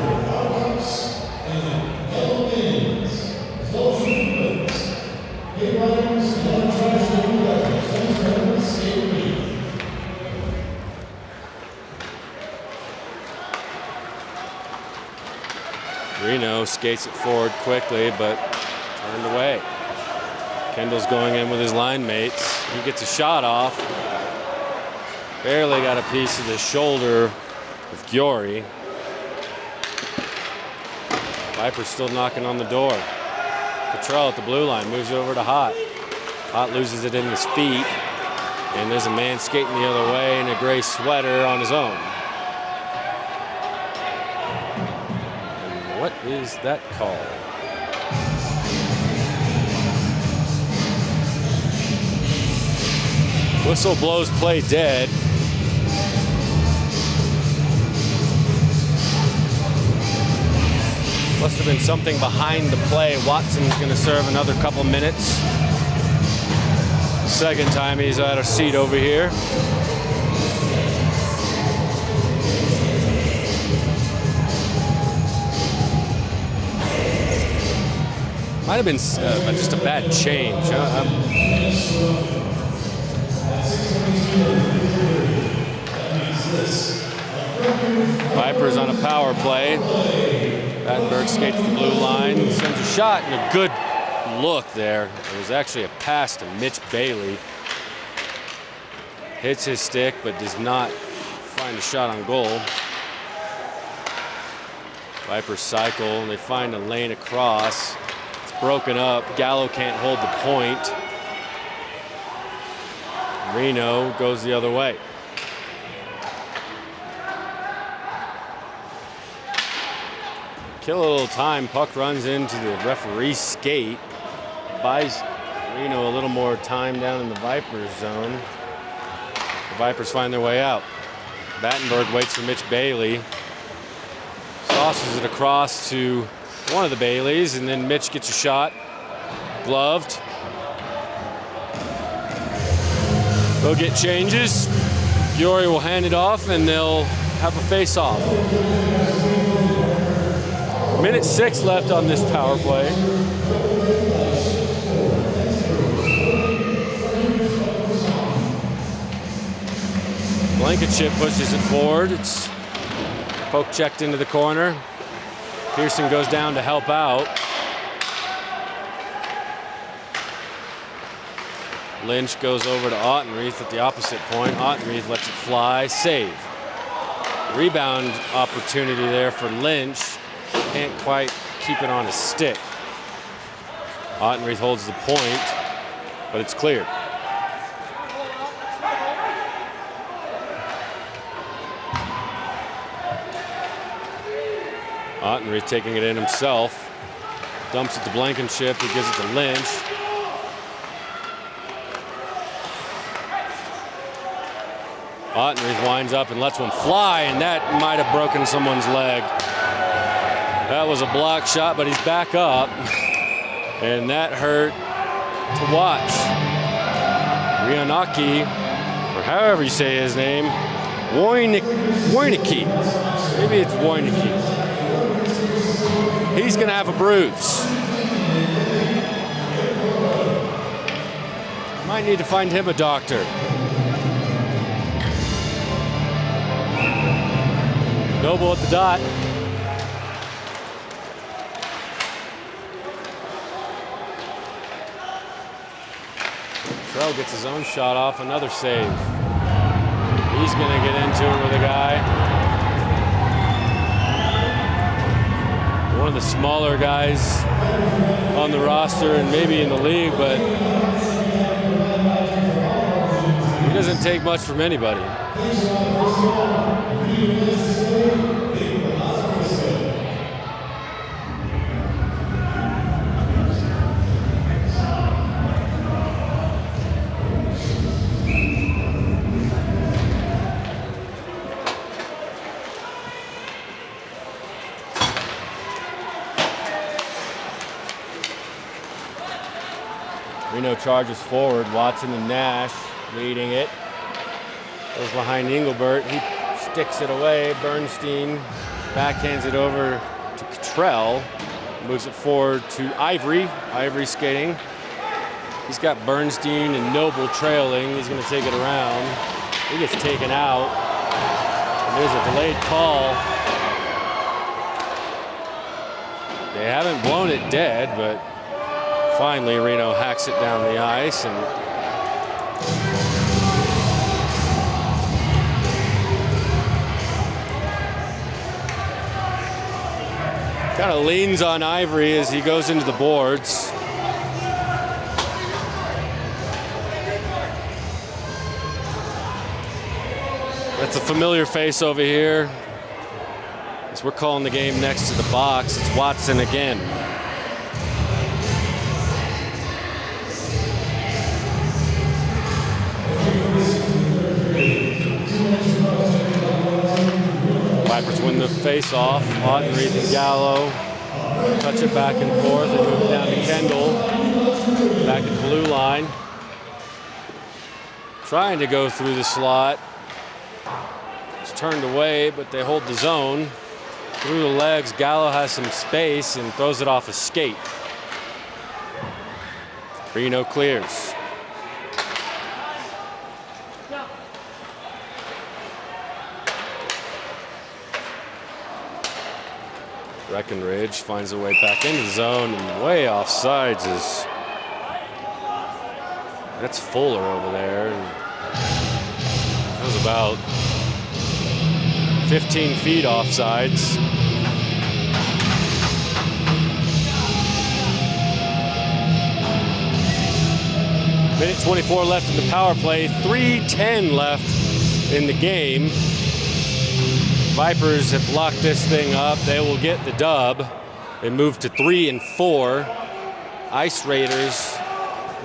Reno skates it forward quickly, but turned away. Kendall's going in with his line mates. He gets a shot off. Barely got a piece of the shoulder with Giori. Vipers still knocking on the door. Cottrell at the blue line moves over to Hot. Hot loses it in his feet, and there's a man skating the other way in a gray sweater on his own. What is that call? Whistle blows play dead. Must have been something behind the play. Watson's going to serve another couple minutes. Second time he's out of seat over here. Might have been just a bad change. Vipers on a power play. Battenberg skates the blue line, sends a shot, and a good look there. It was actually a pass to Mitch Bailey. Hits his stick, but does not find a shot on goal. Vipers cycle, and they find a lane across. It's broken up. Gallo can't hold the point. Reno goes the other way. Kill a little time. Puck runs into the referee's skate. Buys Reno a little more time down in the Vipers zone. The Vipers find their way out. Battenberg waits for Mitch Bailey. Tosses it across to one of the Baileys, and then Mitch gets a shot. Gloved. They'll get changes. Fiore will hand it off, and they'll have a face-off. 1:06 left on this power play. Blankenship pushes it forward. It's poke checked into the corner. Pearson goes down to help out. Lynch goes over to Ottenreith at the opposite point. Ottenreith lets it fly. Save. Rebound opportunity there for Lynch. Can't quite keep it on his stick. Ottenreith holds the point, but it's cleared. Ottenreith taking it in himself. Dumps it to Blankenship, who gives it to Lynch. Ottenreith winds up and lets one fly, and that might have broken someone's leg. That was a block shot, but he's back up, and that hurt to watch. Rionaki, or however you say his name, Wojnicki. Maybe it's Wojnicki. He's going to have a bruise. Might need to find him a doctor. Noble at the dot. Trell gets his own shot off, another save. He's going to get into it with a guy. One of the smaller guys on the roster and maybe in the league, but he doesn't take much from anybody. Reno charges forward. Watson and Nash leading it. Goes behind Engelbert. He sticks it away. Bernstein backhands it over to Cottrell. Moves it forward to Ivory. Ivory skating. He's got Bernstein and Noble trailing. He's going to take it around. He gets taken out. And there's a delayed call. They haven't blown it dead, but finally, Reno hacks it down the ice, and kind of leans on Ivory as he goes into the boards. That's a familiar face over here. As we're calling the game next to the box, it's Watson again. Vipers win the face-off. Ottenreith and Gallo Touch it back and forth and move it down to Kendall. Back at the blue line. Trying to go through the slot. It's turned away, but they hold the zone. Through the legs, Gallo has some space and throws it off a skate. Reno clears. Breckenridge finds a way back into the zone and way off sides is, that's Fuller over there. And that was about 15 feet off sides. Minute 24 left in the power play, 3:10 left in the game. Vipers have locked this thing up. They will get the dub. They move to 3-4. Ice Raiders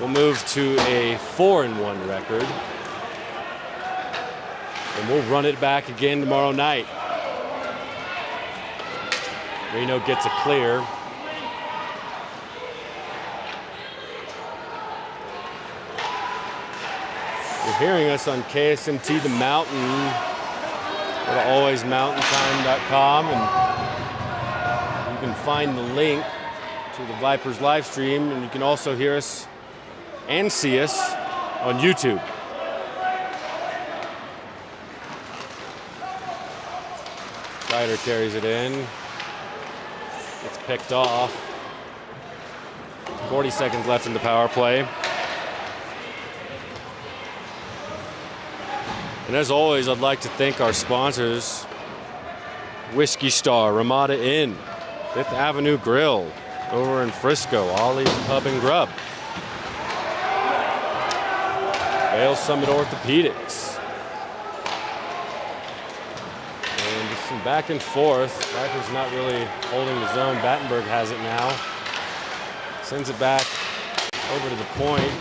will move to a 4-1 record. And we'll run it back again tomorrow night. Reno gets a clear. You're hearing us on KSMT The Mountain. Go to alwaysmountaintime.com and you can find the link to the Vipers live stream, and you can also hear us and see us on YouTube. Ryder carries it in. Gets picked off. 40 seconds left in the power play. And as always, I'd like to thank our sponsors. Whiskey Star, Ramada Inn, Fifth Avenue Grill over in Frisco, Ollie's Pub and Grub. Vail-Summit Orthopaedics. And just some back and forth. Vipers not really holding the zone. Battenberg has it now. Sends it back over to the point.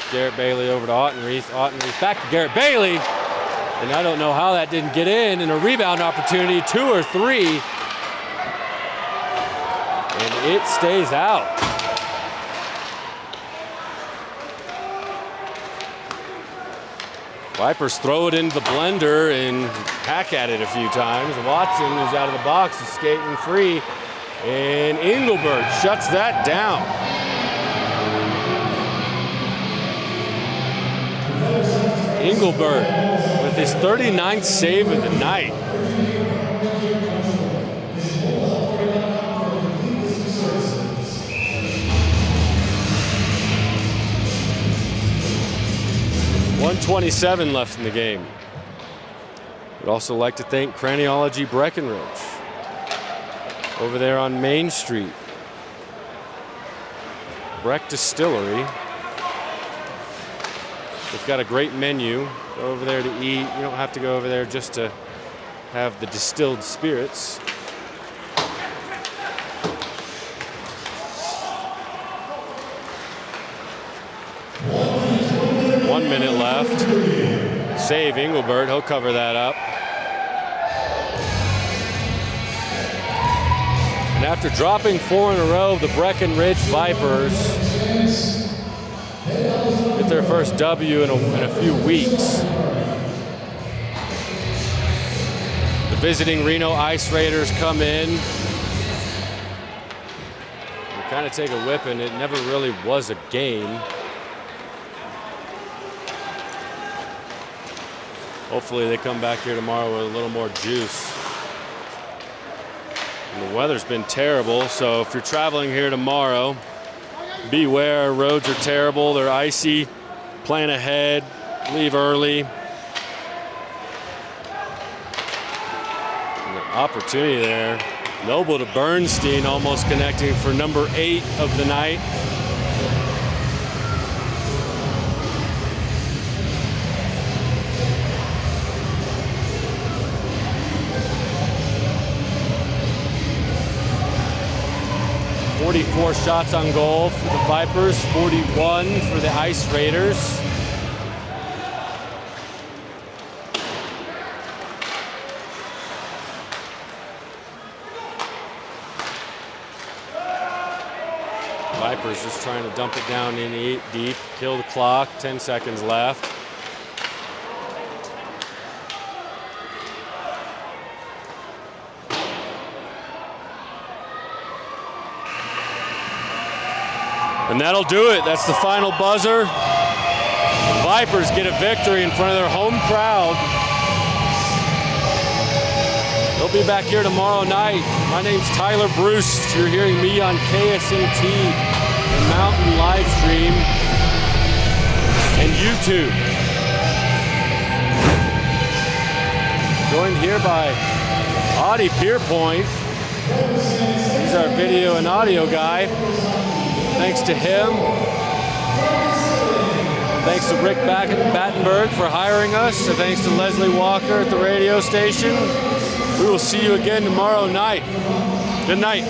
Garrett Bailey over to Ottenreith. Ottenreith back to Garrett Bailey. And I don't know how that didn't get in. And a rebound opportunity, 2 or 3. And it stays out. Vipers throw it into the blender and hack at it a few times. Watson, who's out of the box, is skating free. And Engelberg shuts that down. Engelberg with his 39th save of the night. .127 left in the game. We'd also like to thank Craniology Breckenridge over there on Main Street. Breck Distillery. They've got a great menu. Go over there to eat. You don't have to go over there just to have the distilled spirits. One minute left. Save Engelbert. He'll cover that up. And after dropping 4 in a row, the Breckenridge Vipers get their first W in a few weeks. The visiting Reno Ice Raiders come in. They kind of take a whipping. It never really was a game. Hopefully they come back here tomorrow with a little more juice. And the weather's been terrible, so if you're traveling here tomorrow, beware. Roads are terrible. They're icy. Plan ahead. Leave early. And the opportunity there. Noble to Bernstein, almost connecting for number 8 of the night. .44 shots on goal for the Vipers, 41 for the Ice Raiders. Vipers just trying to dump it down in deep, kill the clock, 10 seconds left. And that'll do it. That's the final buzzer. The Vipers get a victory in front of their home crowd. They'll be back here tomorrow night. My name's Tyler Bruce. You're hearing me on KSMT The Mountain live stream and YouTube. Joined here by Ollie Pierpoint. He's our video and audio guy. Thanks to him. Thanks to Rick Battenberg for hiring us. And thanks to Leslie Walker at the radio station. We will see you again tomorrow night. Good night.